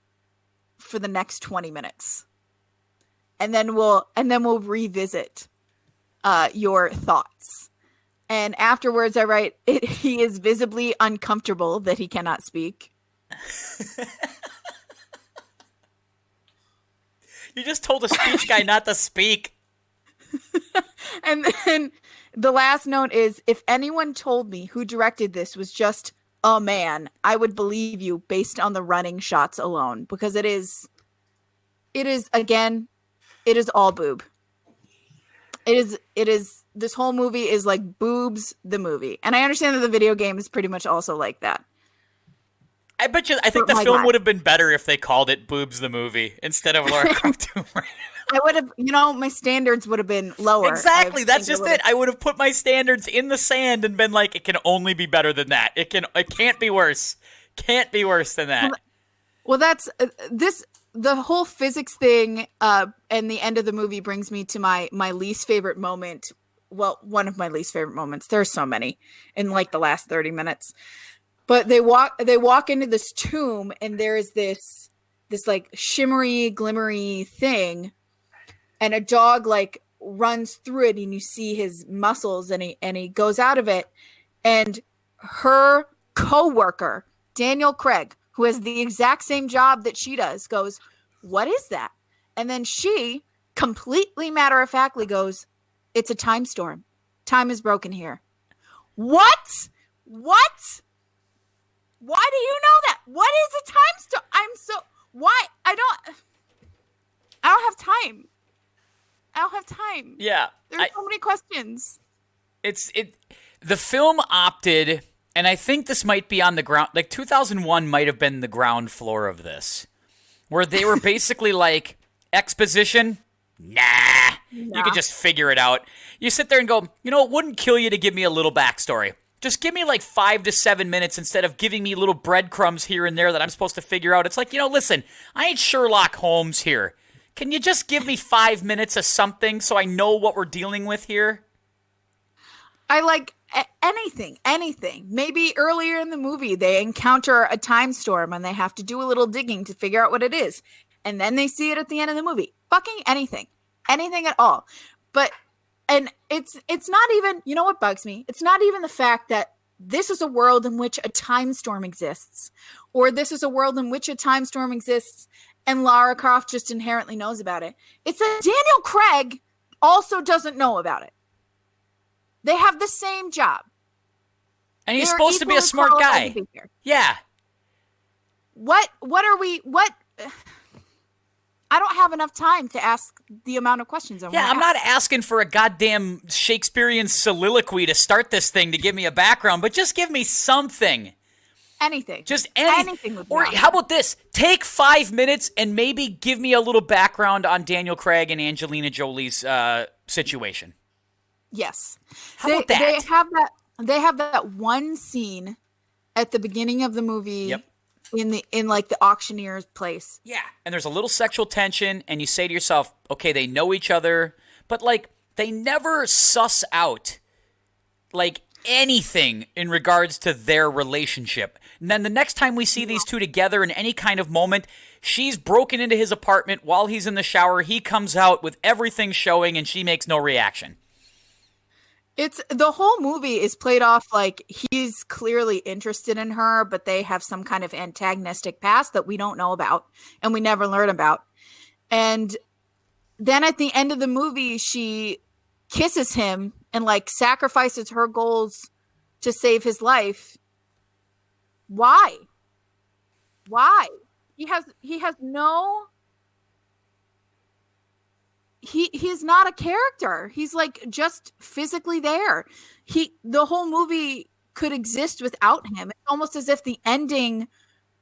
for the next 20 minutes. And then we'll revisit your thoughts. And afterwards I write, he is visibly uncomfortable that he cannot speak. You just told a speech guy not to speak. And then the last note is, if anyone told me who directed this was just a man, I would believe you based on the running shots alone, because it is all boob. This whole movie is like boobs, the movie. And I understand that the video game is pretty much also like that. I think the film would have been better if they called it Boobs the Movie instead of Lara Croft Tomb Raider. I would have, my standards would have been lower. Exactly. That's just it. I would have put my standards in the sand and been like, it can only be better than that. It can't be worse. Can't be worse than that. Well, that's the whole physics thing and the end of the movie brings me to my least favorite moment. Well, one of my least favorite moments. There's so many in like the last 30 minutes. But they walk into this tomb and there is this like shimmery, glimmery thing, and a dog like runs through it, and you see his muscles, and he goes out of it, and her co-worker, Daniel Craig, who has the exact same job that she does, goes, "What is that?" And then she completely matter-of-factly goes, "It's a time storm. Time is broken here." What? Why do you know that? What is a time storm? Why? I don't have time. I don't have time. Yeah. There's so many questions. The film opted, and I think this might be on the ground, like 2001 might have been the ground floor of this, where they were basically like, exposition? Nah. You could just figure it out. You sit there and go, it wouldn't kill you to give me a little backstory. Just give me like 5 to 7 minutes instead of giving me little breadcrumbs here and there that I'm supposed to figure out. It's like, listen, I ain't Sherlock Holmes here. Can you just give me 5 minutes of something so I know what we're dealing with here? I like anything. Maybe earlier in the movie they encounter a time storm and they have to do a little digging to figure out what it is. And then they see it at the end of the movie. Fucking anything. Anything at all. And it's not even, what bugs me? It's not even the fact that this is a world in which a time storm exists, or this is a world in which a time storm exists and Lara Croft just inherently knows about it. It's that Daniel Craig also doesn't know about it. They have the same job. And he's supposed to be a smart guy. Yeah. What I don't have enough time to ask the amount of questions I want to ask. I'm not asking for a goddamn Shakespearean soliloquy to start this thing to give me a background, but just give me something. anything. Just anything would be or awesome. how about this? Take 5 minutes and maybe give me a little background on Daniel Craig and Angelina Jolie's situation. Yes. How about that? They have that one scene at the beginning of the movie. Yep. In like the auctioneer's place. Yeah. And there's a little sexual tension, and you say to yourself, okay, they know each other, but like they never suss out like anything in regards to their relationship. And then the next time we see these two together in any kind of moment, she's broken into his apartment while he's in the shower. He comes out with everything showing, and she makes no reaction. It's the whole movie is played off like he's clearly interested in her, but they have some kind of antagonistic past that we don't know about and we never learn about. And then at the end of the movie, she kisses him and like sacrifices her goals to save his life. Why? He has no. He's not a character. He's like just physically there. The whole movie could exist without him. It's almost as if the ending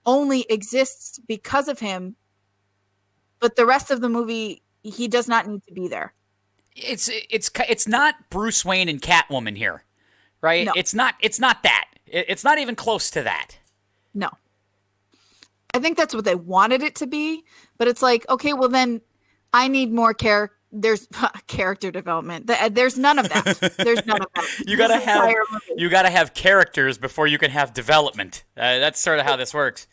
only exists because of him. But the rest of the movie, he does not need to be there. It's not Bruce Wayne and Catwoman here, right? No. It's not that. It's not even close to that. No. I think that's what they wanted it to be, but it's like, okay, well then I need more there's character development. There's none of that. There's none of that. You gotta have characters before you can have development. That's sort of how this works.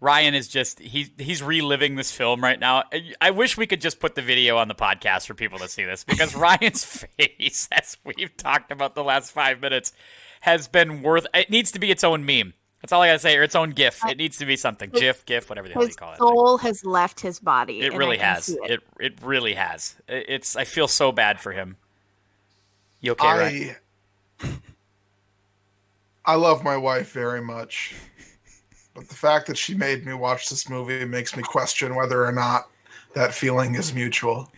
Ryan is just he's reliving this film right now. I wish we could just put the video on the podcast for people to see this, because Ryan's face, as we've talked about the last 5 minutes, has been it needs to be its own meme. That's all I gotta say, or its own GIF. It needs to be something. GIF, whatever the hell you call it. His soul has left his body. It really has. It really has. I feel so bad for him. You okay, Ryan? I love my wife very much, but the fact that she made me watch this movie makes me question whether or not that feeling is mutual.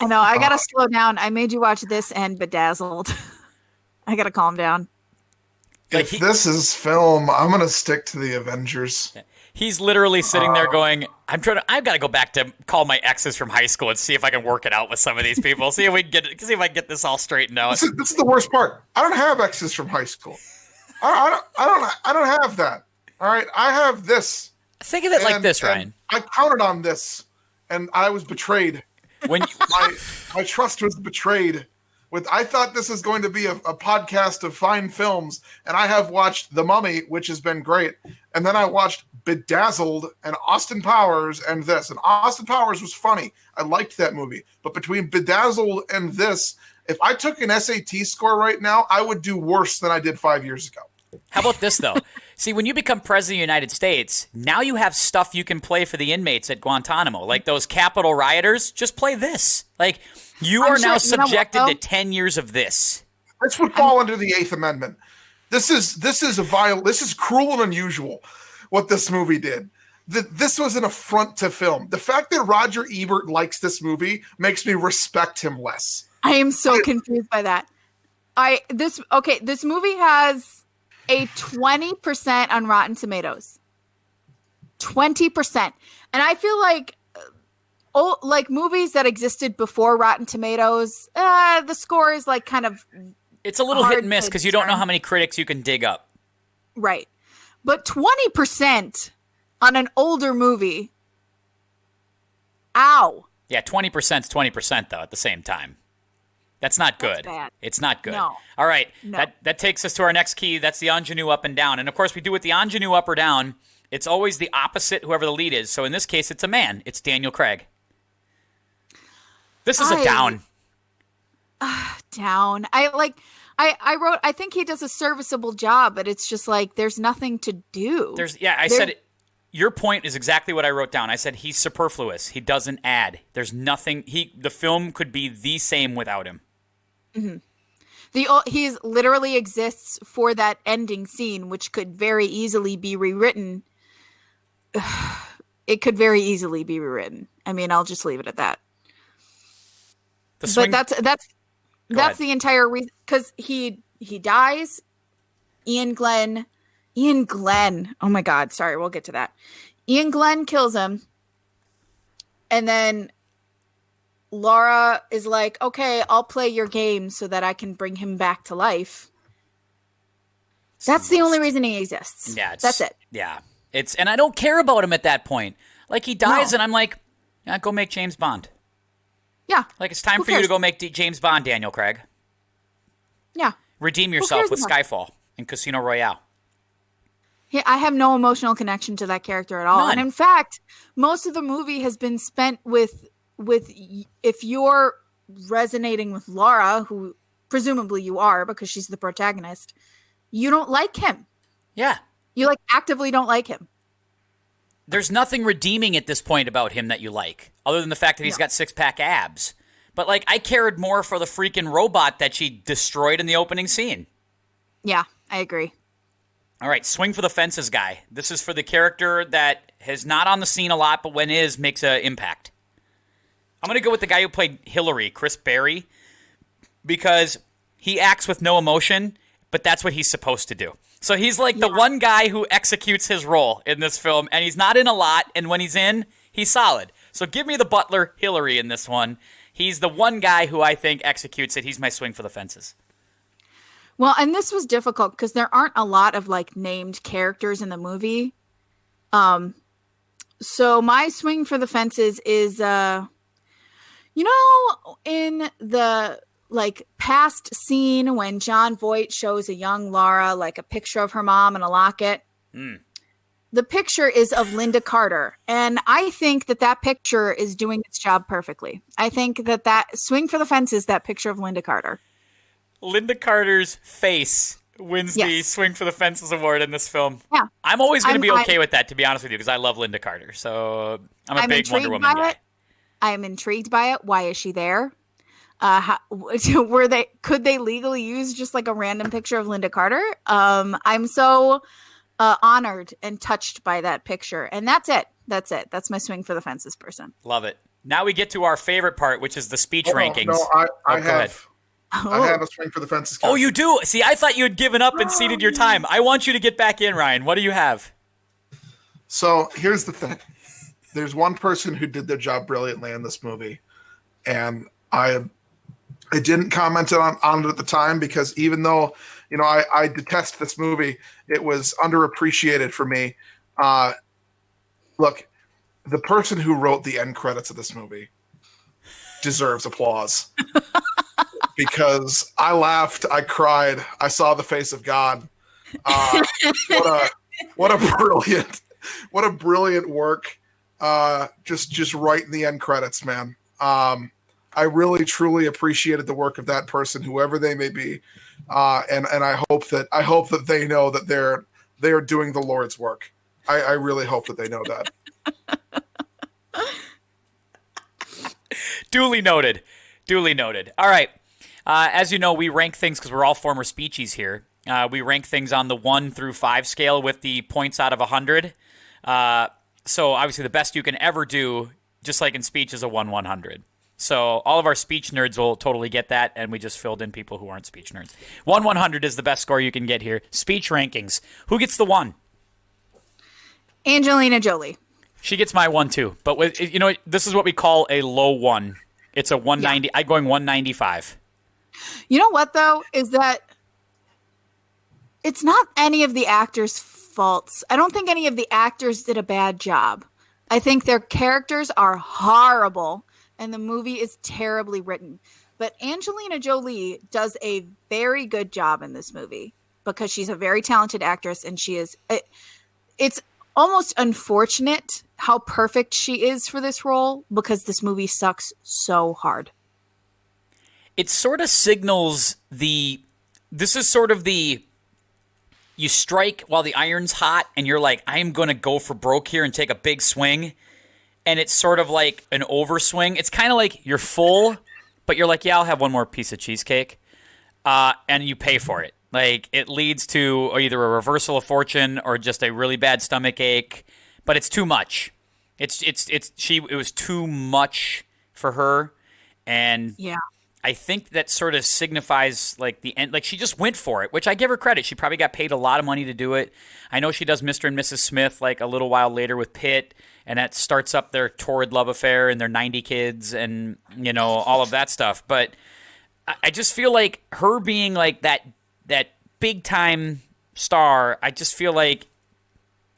I know. I gotta slow down. I made you watch this and Bedazzled. I gotta calm down. If this is film, I'm going to stick to the Avengers. He's literally sitting there going, I've got to go back to call my exes from high school and see if I can work it out with some of these people. See if I can get this all straightened out. This is the worst part. I don't have exes from high school. I don't have that. All right. I have this. Think of it like this, Ryan. I counted on this and I was betrayed. When my trust was betrayed. I thought this was going to be a podcast of fine films, and I have watched The Mummy, which has been great, and then I watched Bedazzled and Austin Powers and this, and Austin Powers was funny. I liked that movie, but between Bedazzled and this, if I took an SAT score right now, I would do worse than I did 5 years ago. How about this, though? See, when you become president of the United States, now you have stuff you can play for the inmates at Guantanamo. Like those Capitol rioters, just play this. Like, you are now subjected to 10 years of this. This would fall under the Eighth Amendment. This is cruel and unusual what this movie did. This was an affront to film. The fact that Roger Ebert likes this movie makes me respect him less. I am so confused by that. This movie has a 20% on Rotten Tomatoes. 20%. And I feel like movies that existed before Rotten Tomatoes, the score is like kind of it's a little hit and miss because you don't know how many critics you can dig up. Right. But 20% on an older movie. Ow. Yeah, 20% is 20% though at the same time. That's not good. That's bad. It's not good. No. All right. No. That takes us to our next key. That's the ingenue up and down. And of course, we do with the ingenue up or down. It's always the opposite, whoever the lead is. So in this case, it's a man. It's Daniel Craig. This is a down. Down. I wrote, I think he does a serviceable job, but it's just like there's nothing to do. Said it. Your point is exactly what I wrote down. I said he's superfluous. He doesn't add. There's nothing. The film could be the same without him. Mm-hmm. He's literally exists for that ending scene, which could very easily be rewritten. It could very easily be rewritten. I mean, I'll just leave it at that. But that's the entire reason, because he dies. Ian Glenn Ian Glenn. Oh my God. Sorry, we'll get to that. Ian Glenn kills him. And then Lara is like, okay, I'll play your game so that I can bring him back to life. That's the only reason he exists. Yeah, that's it. Yeah. And I don't care about him at that point. Like, he dies, and I'm like, yeah, go make James Bond. Yeah. Like, it's time for you to go make James Bond, Daniel Craig. Yeah. Redeem yourself with Skyfall and Casino Royale. Yeah, I have no emotional connection to that character at all. None. And in fact, most of the movie has been spent with if you're resonating with Lara, who presumably you are because she's the protagonist, you don't like him. Yeah. You like actively don't like him. There's nothing redeeming at this point about him that you like, other than the fact that he's got six-pack abs. But, like, I cared more for the freaking robot that she destroyed in the opening scene. Yeah, I agree. All right, swing for the fences, guy. This is for the character that is not on the scene a lot, but when is, makes an impact. I'm going to go with the guy who played Hillary, Chris Berry, because he acts with no emotion, but that's what he's supposed to do. So he's like the one guy who executes his role in this film, and he's not in a lot, and when he's in, he's solid. So give me the butler, Hillary, in this one. He's the one guy who I think executes it. He's my swing for the fences. Well, and this was difficult because there aren't a lot of like named characters in the movie. So my swing for the fences is, in the like past scene when John Voight shows a young Lara like a picture of her mom and a locket. The picture is of Linda Carter, and I think that picture is doing its job perfectly. I think that swing for the fence is that picture of Linda Carter. Linda Carter's face wins the Swing for the Fences award in this film. Yeah. I'm always going to be okay with that, to be honest with you, because I love Linda Carter. So I'm a big Wonder Woman guy. I am intrigued by it. Why is she there? Could they legally use just like a random picture of Linda Carter? I'm so honored and touched by that picture. And that's it. That's my swing for the fences person. Love it. Now we get to our favorite part, which is the speech rankings. No, I have a swing for the fences. Oh, you do? See, I thought you had given up and ceded your time. I want you to get back in, Ryan. What do you have? So here's the thing. There's one person who did their job brilliantly in this movie, and I didn't comment on it at the time because even though, I detest this movie, it was underappreciated for me. Look, the person who wrote the end credits of this movie deserves applause. Because I laughed, I cried, I saw the face of God. What a brilliant work. Just writing the end credits, man. I really truly appreciated the work of that person, whoever they may be. And I hope that they know that they're doing the Lord's work. I really hope that they know that. Duly noted. All right. As you know, we rank things because we're all former speechies here. We rank things on the 1 through 5 scale with the points out of 100. So obviously the best you can ever do, just like in speech, is a 1/100. So all of our speech nerds will totally get that, and we just filled in people who aren't speech nerds. 1/100 is the best score you can get here. Speech rankings. Who gets the 1? Angelina Jolie. She gets my 1 too. But this is what we call a low 1. It's a 190. I'm going 195. You know what, though, is that it's not any of the actors' faults. I don't think any of the actors did a bad job. I think their characters are horrible, and the movie is terribly written. But Angelina Jolie does a very good job in this movie because she's a very talented actress, and she is. It's almost unfortunate how perfect she is for this role because this movie sucks so hard. It sort of signals this is sort of you strike while the iron's hot and you're like, I'm going to go for broke here and take a big swing. And it's sort of like an overswing. It's kind of like you're full, but you're like, yeah, I'll have one more piece of cheesecake. And you pay for it. Like it leads to either a reversal of fortune or just a really bad stomach ache, but it's too much. It was too much for her. And I think that sort of signifies like the end. Like she just went for it, which I give her credit. She probably got paid a lot of money to do it. I know she does Mr. and Mrs. Smith like a little while later with Pitt, and that starts up their torrid love affair and their 90 kids and all of that stuff. But I just feel like her being like that big time star. I just feel like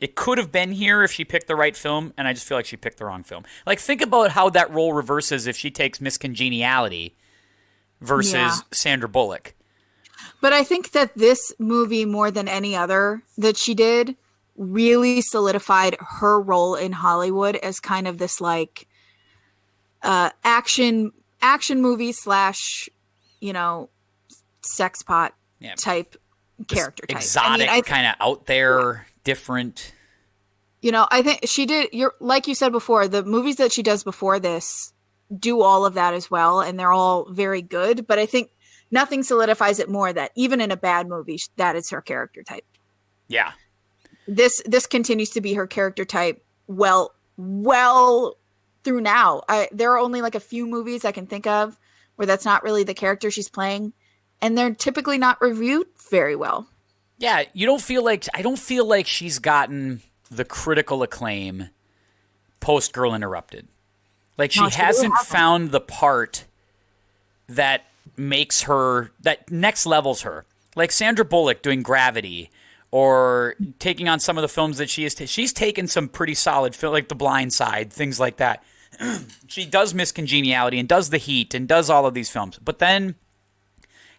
it could have been here if she picked the right film, and I just feel like she picked the wrong film. Like think about how that role reverses if she takes Miss Congeniality versus Sandra Bullock. But I think that this movie, more than any other that she did, really solidified her role in Hollywood as kind of this like action movie slash, sex pot type character type. Exotic, kind of out there, different. I think she did. Like you said before, the movies that she does before this do all of that as well, and they're all very good. But I think nothing solidifies it more that even in a bad movie, that is her character type. Yeah, this continues to be her character type. Well through now. There are only like a few movies I can think of where that's not really the character she's playing, and they're typically not reviewed very well. Yeah, I don't feel like she's gotten the critical acclaim post Girl Interrupted. Like she hasn't found the part that makes her, that next levels her. Like Sandra Bullock doing Gravity or taking on some of the films that she's taken some pretty solid film, like The Blind Side, things like that. She does Miss Congeniality and does The Heat and does all of these films, but then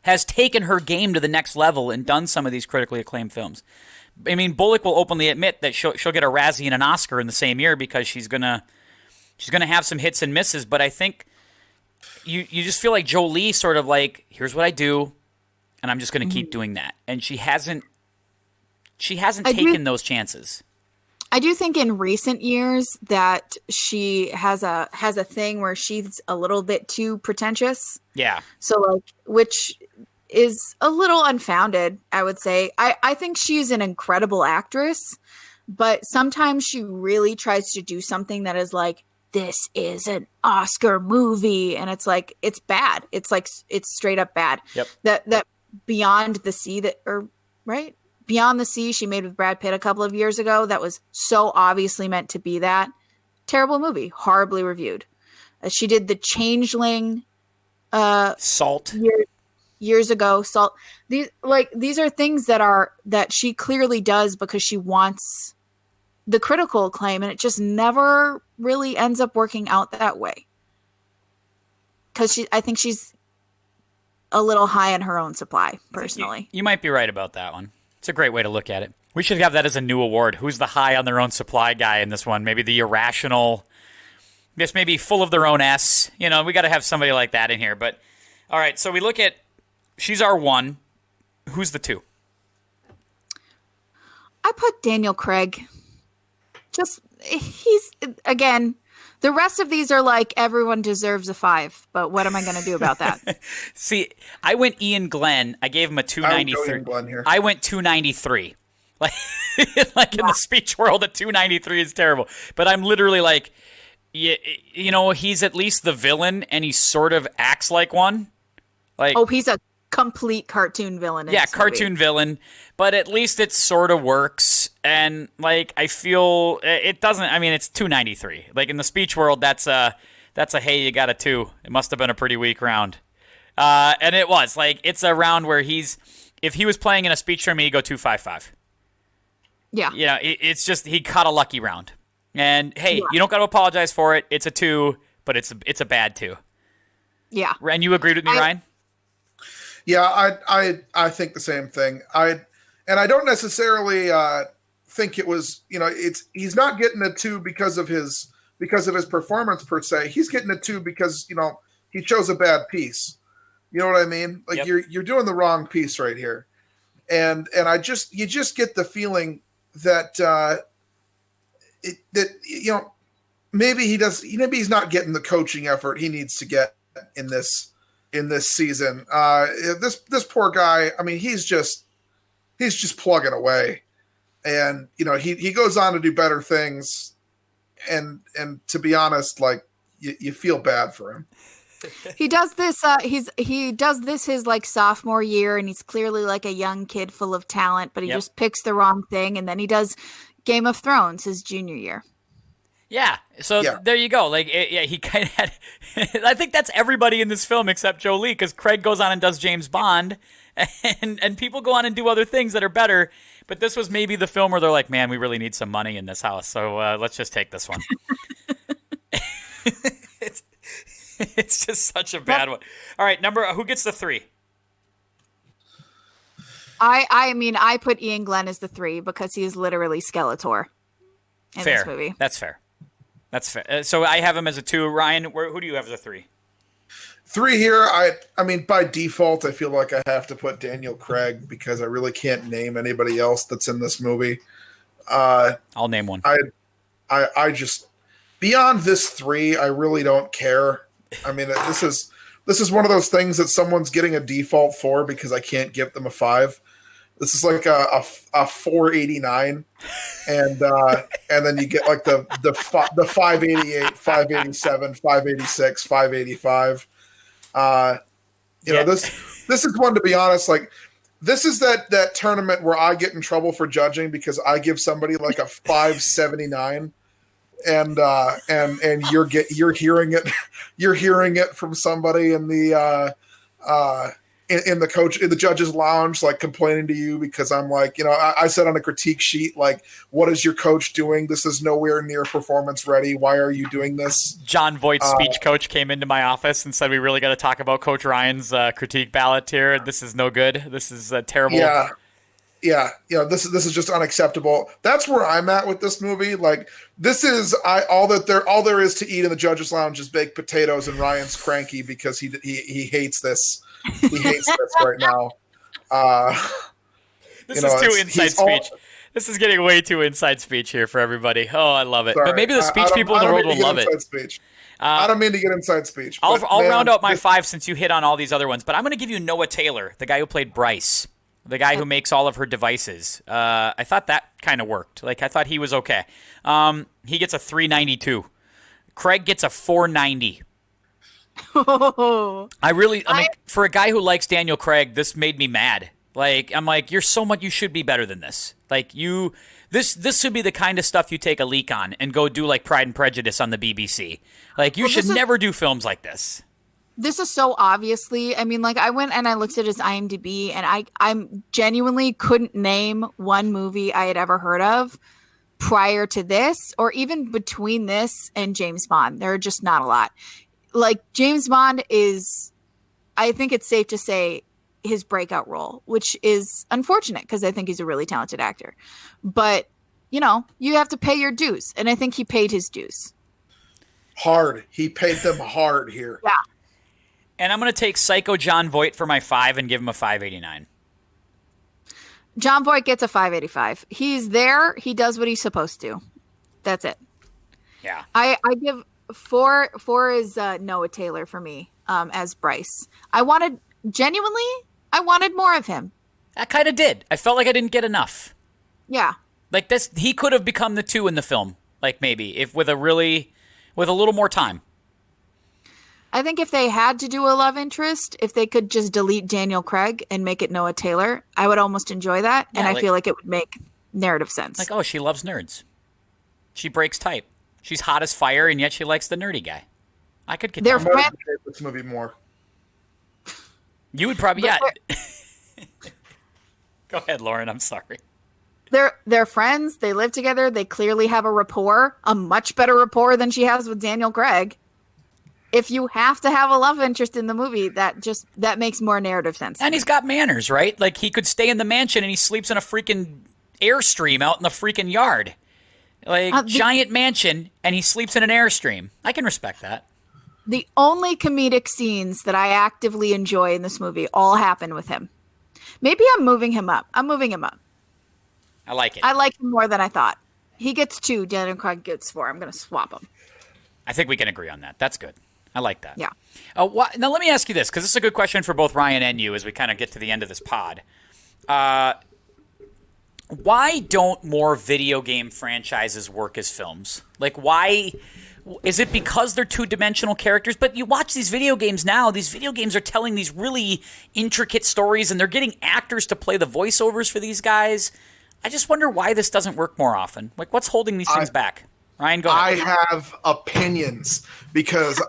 has taken her game to the next level and done some of these critically acclaimed films. I mean, Bullock will openly admit that she'll get a Razzie and an Oscar in the same year because she's gonna have some hits and misses. But I think you just feel like Jolie sort of like, here's what I do, and I'm just gonna keep doing that. And she hasn't taken those chances. I do think in recent years that she has a thing where she's a little bit too pretentious. Yeah. So like, which is a little unfounded, I would say. I think she's an incredible actress, but sometimes she really tries to do something that is like, this is an Oscar movie. And it's like, it's bad. It's like, it's straight up bad. Yep. That Beyond the Sea right? Beyond the Sea she made with Brad Pitt a couple of years ago. That was so obviously meant to be that. Terrible movie. Horribly reviewed. She did The Changeling. Salt. Years ago. Salt. These are things that she clearly does because she wants the critical acclaim, and it just never really ends up working out that way. Because I think she's a little high on her own supply, personally. You might be right about that one. It's a great way to look at it. We should have that as a new award. Who's the high on their own supply guy in this one? Maybe the irrational, just maybe full of their own S. We got to have somebody like that in here. But all right, so we look at, she's our one. Who's the two? I put Daniel Craig. He's, again, the rest of these are like, everyone deserves a 5, but what am I going to do about that? See, I went Ian Glenn. I gave him a 293. I went 293. Like in the speech world, a 293 is terrible. But I'm literally like, he's at least the villain, and he sort of acts like one. Like, he's a complete cartoon villain. Yeah, cartoon villain. But at least it sort of works. And like, I feel it doesn't. I mean, it's 293. Like in the speech world, that's a hey, you got a 2. It must have been a pretty weak round. And it was like, it's a round where if he was playing in a speech for me, he'd go 255. Yeah. It's just he caught a lucky round. And hey, you don't got to apologize for it. It's a 2, but it's a bad 2. Yeah. And you agreed with me, Ryan? Yeah, I think the same thing. I don't necessarily think it was, he's not getting a 2 because of his performance per se. He's getting a 2 because, he chose a bad piece. You know what I mean? Like, yep. You're doing the wrong piece right here. And you just get the feeling that maybe maybe he's not getting the coaching effort he needs to get in this season. This poor guy, I mean, he's just plugging away, and he goes on to do better things, and to be honest, like you feel bad for him. He does this. He does this his like sophomore year, and he's clearly like a young kid full of talent, but he just picks the wrong thing. And then he does Game of Thrones his junior year. Yeah. So there you go. Like, he kind of had. I think that's everybody in this film except Jolie, because Craig goes on and does James Bond, and people go on and do other things that are better. But this was maybe the film where they're like, man, we really need some money in this house, so let's just take this one. It's just such a bad one. All right, who gets the 3? I mean, I put Ian Glenn as the 3 because he is literally Skeletor in this movie. That's fair. That's fair. So I have him as a 2. Ryan, who do you have as a 3? 3 here. I mean, by default, I feel like I have to put Daniel Craig because I really can't name anybody else that's in this movie. I'll name one. I just, beyond this 3, I really don't care. I mean, this is one of those things that someone's getting a default for because I can't give them a 5. This is like a 489, and then you get like the 588, 587, 586, 585. This is one, to be honest, like this is that tournament where I get in trouble for judging because I give somebody like a 579. And you're hearing it from somebody in the in the judge's lounge, like complaining to you because I'm like, I said on a critique sheet, like, what is your coach doing? This is nowhere near performance ready. Why are you doing this? John Voight's speech coach came into my office and said, we really got to talk about Coach Ryan's critique ballot here. This is no good. This is terrible. Yeah, this is just unacceptable. That's where I'm at with this movie. Like, this is all there is to eat in the judges' lounge is baked potatoes, and Ryan's cranky because he hates this. He hates this right now. This is too inside speech. This is getting way too inside speech here for everybody. Oh, I love it. Sorry, but maybe the speech people in the world will love it. I don't mean to get inside speech. I'll round out my 5 since you hit on all these other ones. But I'm going to give you Noah Taylor, the guy who played Bryce. The guy who makes all of her devices. I thought that kind of worked. Like, I thought he was okay. He gets a 392. Craig gets a 490. I mean, for a guy who likes Daniel Craig, this made me mad. Like, I'm like, you should be better than this. Like, this should be the kind of stuff you take a leak on and go do like Pride and Prejudice on the BBC. Like, you should never do films like this. This is so obviously, I mean, like, I went and I looked at his IMDb, and I genuinely couldn't name one movie I had ever heard of prior to this, or even between this and James Bond. There are just not a lot. Like, James Bond is, I think it's safe to say, his breakout role, which is unfortunate because I think he's a really talented actor. But, you have to pay your dues, and I think he paid his dues. Hard. He paid them hard here. Yeah. And I'm going to take Psycho John Voight for my 5 and give him a 589. John Voight gets a 585. He's there. He does what he's supposed to. That's it. Yeah. I give 4 is Noah Taylor for me as Bryce. I wanted more of him. I kind of did. I felt like I didn't get enough. Yeah. Like this, he could have become the 2 in the film. Like maybe with a little more time. I think if they had to do a love interest, if they could just delete Daniel Craig and make it Noah Taylor, I would almost enjoy that. Yeah, and I feel like it would make narrative sense. Like, oh, she loves nerds. She breaks type. She's hot as fire, and yet she likes the nerdy guy. I could get that. This movie more. You would probably, yeah. Go ahead, Lauren. I'm sorry. They're friends. They live together. They clearly have a rapport, a much better rapport than she has with Daniel Craig. If you have to have a love interest in the movie, that makes more narrative sense. And he's got manners, right? Like, he could stay in the mansion and he sleeps in a freaking Airstream out in the freaking yard. Like, giant mansion, and he sleeps in an Airstream. I can respect that. The only comedic scenes that I actively enjoy in this movie all happen with him. Maybe I'm moving him up. I like it. I like him more than I thought. He gets 2. Daniel Craig gets 4. I'm going to swap them. I think we can agree on that. That's good. I like that. Yeah. Now, let me ask you this, because this is a good question for both Ryan and you as we kind of get to the end of this pod. Why don't more video game franchises work as films? Like, why Is it because they're two-dimensional characters? But you watch these video games now, these video games are telling these really intricate stories, and they're getting actors to play the voiceovers for these guys. I just wonder why this doesn't work more often. Like, what's holding these things back? Ryan, go ahead. I have opinions because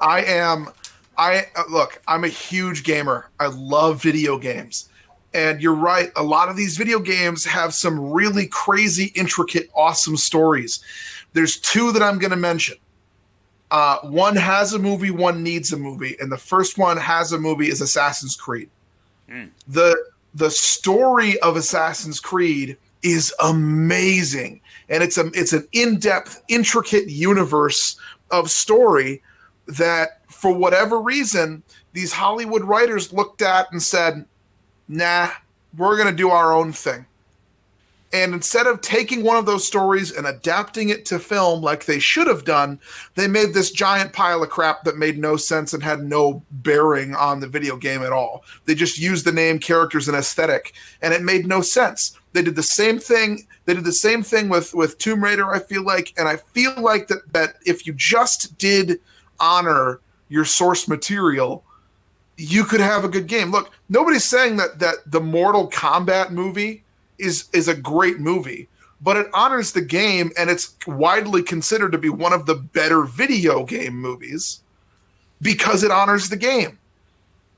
look, I'm a huge gamer. I love video games. And you're right, a lot of these video games have some really crazy, intricate, awesome stories. There's two that I'm going to mention. One has a movie, one needs a movie. And the first one has a movie is Assassin's Creed. The story of Assassin's Creed is amazing. And it's an in-depth, intricate universe of story that, for whatever reason, these Hollywood writers looked at and said, nah, we're going to do our own thing. And instead of taking one of those stories and adapting it to film like they should have done, they made this giant pile of crap that made no sense and had no bearing on the video game at all. They just used the name, characters, and aesthetic, and it made no sense. They did the same thing. They did the same thing with Tomb Raider, I feel like. And I feel like that if you just did honor your source material, you could have a good game. Look, nobody's saying that the Mortal Kombat movie is a great movie, but it honors the game, and it's widely considered to be one of the better video game movies because it honors the game.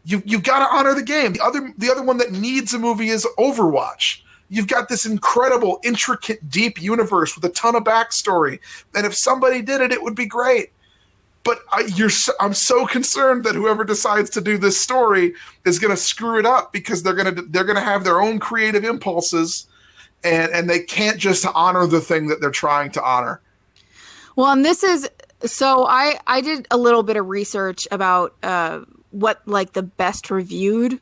You've got to honor the game. The other one that needs a movie is Overwatch. You've got this incredible, intricate, deep universe with a ton of backstory, and if somebody did it, it would be great. But I'm so concerned that whoever decides to do this story is going to screw it up because they're going to have their own creative impulses, and they can't just honor the thing that they're trying to honor. Well, and this is so I did a little bit of research about what like the best reviewed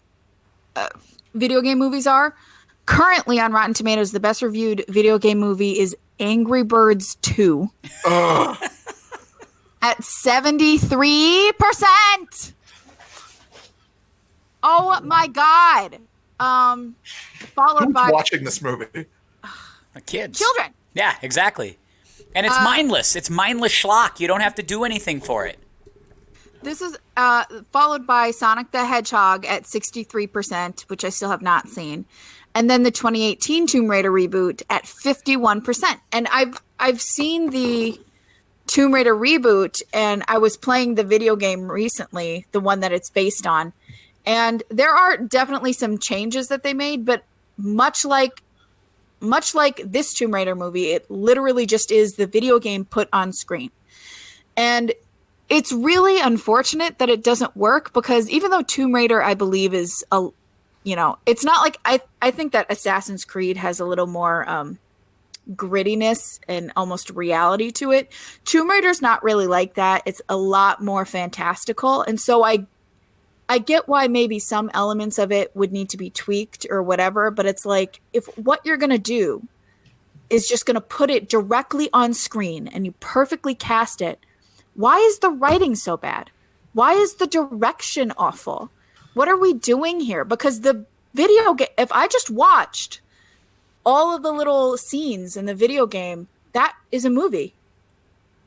video game movies are. Currently on Rotten Tomatoes, the best reviewed video game movie is Angry Birds 2. At 73%. Oh my God. Followed by watching this movie. Kids. Children. Yeah, exactly. And it's mindless. It's mindless schlock. You don't have to do anything for it. This is followed by Sonic the Hedgehog at 63%, which I still have not seen. And then the 2018 Tomb Raider reboot at 51%. And I've seen the Tomb Raider reboot, and I was playing the video game recently, the one that it's based on. And there are definitely some changes that they made, but much like this Tomb Raider movie, it literally just is the video game put on screen. And it's really unfortunate that it doesn't work, because even though Tomb Raider, I believe, is it's not like I think that Assassin's Creed has a little more grittiness and almost reality to it. Tomb Raider's not really like that. It's a lot more fantastical. And so I get why maybe some elements of it would need to be tweaked or whatever, but it's like, if what you're going to do is just going to put it directly on screen and you perfectly cast it, why is the writing so bad? Why is the direction awful? What are we doing here? Because the video game, if I just watched all of the little scenes in the video game, that is a movie.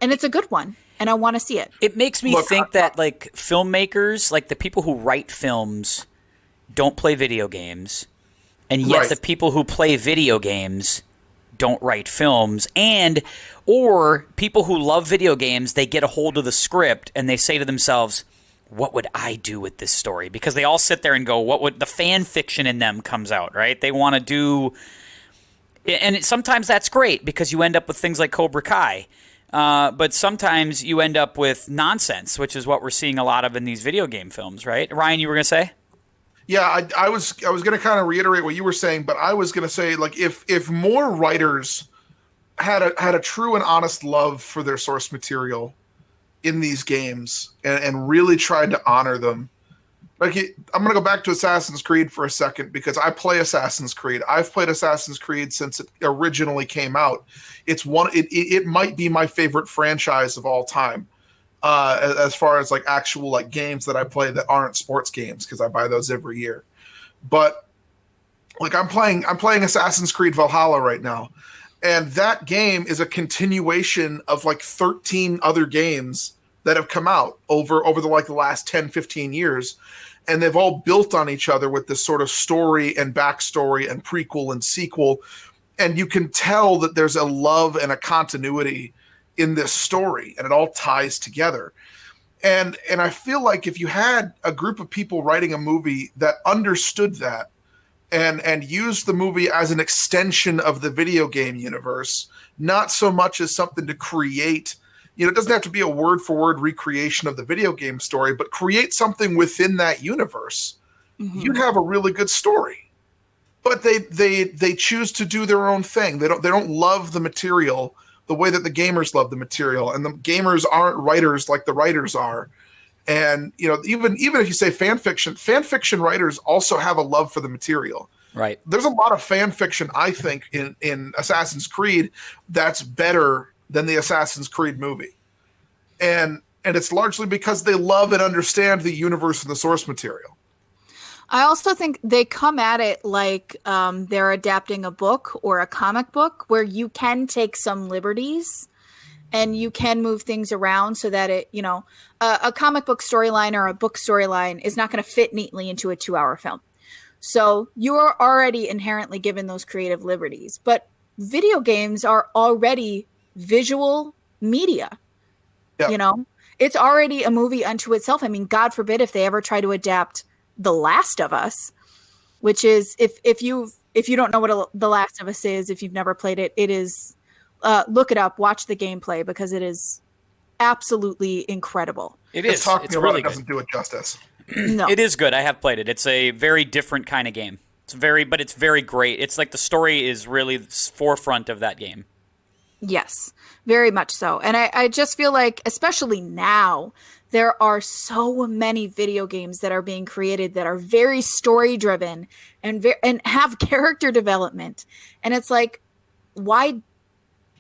And it's a good one. And I want to see it. It makes me think that, like, filmmakers, like the people who write films, don't play video games. And yet the people who play video games don't write films. Or people who love video games, they get a hold of the script and they say to themselves, what would I do with this story? Because they all sit there and go, what would the fan fiction in them comes out, right? They want to do... And sometimes that's great because you end up with things like Cobra Kai. But sometimes you end up with nonsense, which is what we're seeing a lot of in these video game films, right? Ryan, you were going to say? Yeah, I was going to kind of reiterate what you were saying, but I was going to say, like, if more writers had a true and honest love for their source material in these games and really tried to honor them. Like, I'm going to go back to Assassin's Creed for a second because I play Assassin's Creed. I've played Assassin's Creed since it originally came out. It might be my favorite franchise of all time, as far as like actual like games that I play that aren't sports games, because I buy those every year. But like I'm playing Assassin's Creed Valhalla right now, And that game is a continuation of like 13 other games that have come out over the last 10, 15 years. And they've all built on each other with this sort of story and backstory and prequel and sequel. And you can tell that there's a love and a continuity in this story, and it all ties together. And I feel like if you had a group of people writing a movie that understood that and used the movie as an extension of the video game universe, not so much as something to create, it doesn't have to be a word for word recreation of the video game story, but create something within that universe, you'd have a really good story. But they choose to do their own thing. They don't love the material the way that the gamers love the material, and the gamers aren't writers like the writers are. And even if you say fan fiction writers also have a love for the material. Right. There's a lot of fan fiction, I think, in Assassin's Creed that's better than the Assassin's Creed movie, and it's largely because they love and understand the universe and the source material. I also think they come at it like they're adapting a book or a comic book where you can take some liberties and you can move things around so that it, a comic book storyline or a book storyline is not going to fit neatly into a 2-hour film. So you are already inherently given those creative liberties. But video games are already visual media. Yeah. It's already a movie unto itself. I mean, God forbid if they ever try to adapt The Last of Us, which is if you don't know what The Last of Us is, if you've never played it, it is look it up, watch the gameplay, because it is absolutely incredible. It is. Talking it's about really it doesn't do it justice. No. It is good. I have played it. It's a very different kind of game. It's very great. It's like the story is really the forefront of that game. Yes, very much so. And I just feel like, especially now, there are so many video games that are being created that are very story driven and have character development. And it's like, why?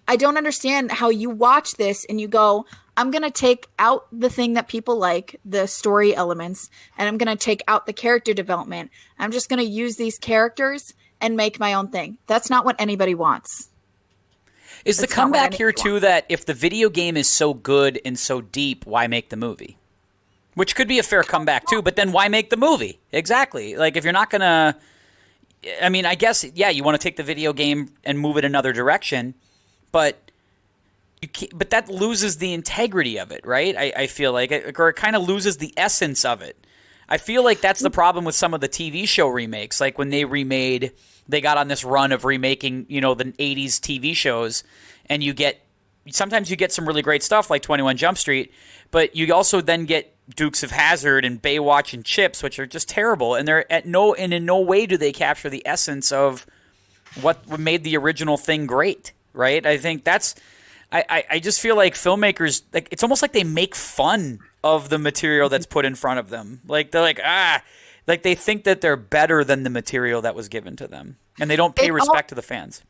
I don't understand how you watch this and you go, I'm going to take out the thing that people like, the story elements, and I'm going to take out the character development. I'm just going to use these characters and make my own thing. That's not what anybody wants. Is the comeback here, too, that if the video game is so good and so deep, why make the movie? Which could be a fair comeback, too, but then why make the movie? Exactly. Like, if you're not going to... I mean, I guess, yeah, you want to take the video game and move it another direction, but that loses the integrity of it, right? I feel like, or it kind of loses the essence of it. I feel like that's the problem with some of the TV show remakes. Like when they got on this run of remaking, the 80s TV shows, and sometimes you get some really great stuff like 21 Jump Street, but you also then get Dukes of Hazzard and Baywatch and Chips, which are just terrible, and in no way do they capture the essence of what made the original thing great, right? I think I just feel like filmmakers, like it's almost like they make fun of the material that's put in front of them. Like they're like, like they think that they're better than the material that was given to them, and they don't pay respect to the fans.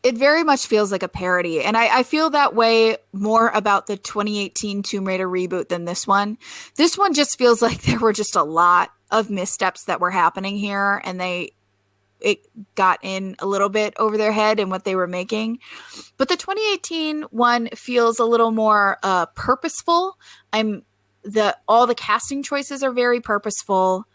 It very much feels like a parody, and I feel that way more about the 2018 Tomb Raider reboot than this one. This one just feels like there were just a lot of missteps that were happening here, and it got in a little bit over their head in what they were making. But the 2018 one feels a little more purposeful. All the casting choices are very purposeful.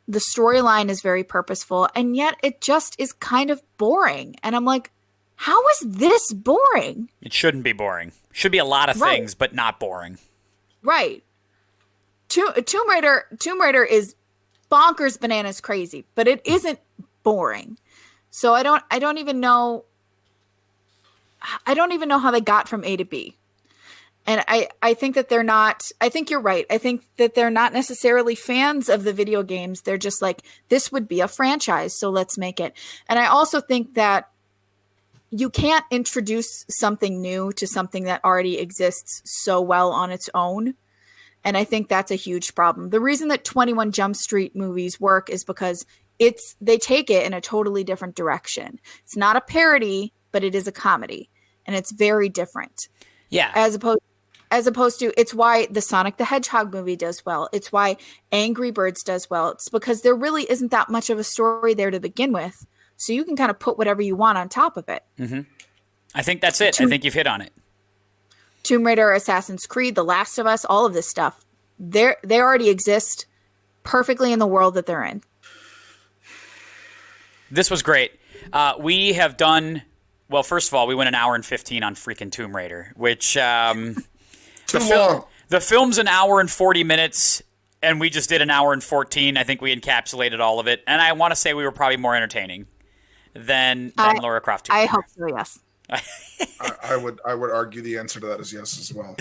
The storyline is very purposeful, and yet it just is kind of boring. And I'm like, how is this boring? It shouldn't be boring. It should be a lot of things, but not boring. Right. Tomb Raider is bonkers bananas crazy, but it isn't boring. So I don't even know how they got from A to B. And I think that they're not, I think you're right. I think that they're not necessarily fans of the video games. They're just like, this would be a franchise, so let's make it. And I also think that you can't introduce something new to something that already exists so well on its own. And I think that's a huge problem. The reason that 21 Jump Street movies work is because they take it in a totally different direction. It's not a parody, but it is a comedy. And it's very different. Yeah. As opposed to, it's why the Sonic the Hedgehog movie does well. It's why Angry Birds does well. It's because there really isn't that much of a story there to begin with. So you can kind of put whatever you want on top of it. I think that's it. I think you've hit on it. Tomb Raider, Assassin's Creed, The Last of Us, all of this stuff, they already exist perfectly in the world that they're in. This was great. We have done, well, first of all, we went an hour and 15 on freaking Tomb Raider, which Too long. The film's an hour and 40 minutes, and we just did an hour and 14. I think we encapsulated all of it, and I want to say we were probably more entertaining than Lara Croft. Tomb Raider. I hope so, yes. I would argue the answer to that is yes as well.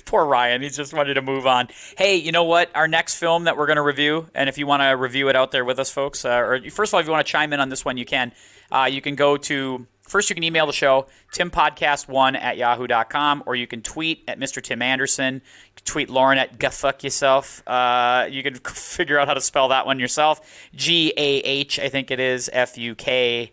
Poor Ryan. He just wanted to move on. Hey, you know what? Our next film that we're going to review, and if you want to review it out there with us, folks, or first of all, if you want to chime in on this one, you can. You can go to, first you can email the show, timpodcast1@yahoo.com, or you can tweet at Mr. Tim Anderson. Tweet Lauren at GoFuckYourself. You can figure out how to spell that one yourself. GAH, I think it is, FUK.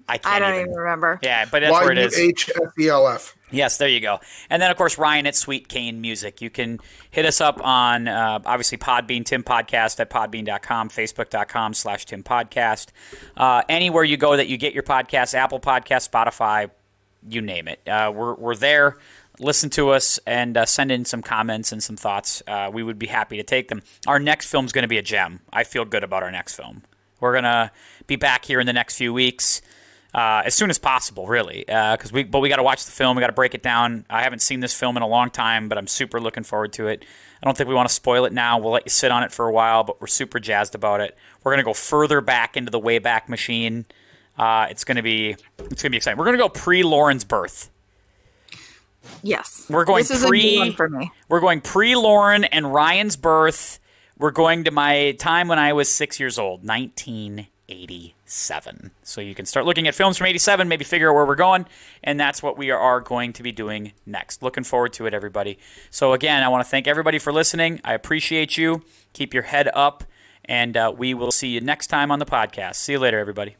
I don't even remember. Yeah, but that's where it is. YUHFELF. Yes, there you go. And then, of course, Ryan at Sweet Cane Music. You can hit us up on, obviously, Podbean, Tim Podcast at podbean.com, facebook.com/Tim Podcast. Anywhere you go that you get your podcasts, Apple Podcasts, Spotify, you name it. We're there. Listen to us and send in some comments and some thoughts. We would be happy to take them. Our next film is going to be a gem. I feel good about our next film. We're going to be back here in the next few weeks. As soon as possible, really, but we got to watch the film. We got to break it down. I haven't seen this film in a long time, but I'm super looking forward to it. I don't think we want to spoil it now. We'll let you sit on it for a while, but we're super jazzed about it. We're gonna go further back into the Wayback Machine. It's gonna be exciting. We're gonna go pre-Lauren's birth. Yes, we're going this is a new one for me. We're going pre-Lauren and Ryan's birth. We're going to my time when I was 6 years old, 1987. So you can start looking at films from 87, maybe figure out where we're going, and that's what we are going to be doing next. Looking forward to it, everybody. So again, I want to thank everybody for listening. I appreciate you. Keep your head up, and we will see you next time on the podcast. See you later, everybody.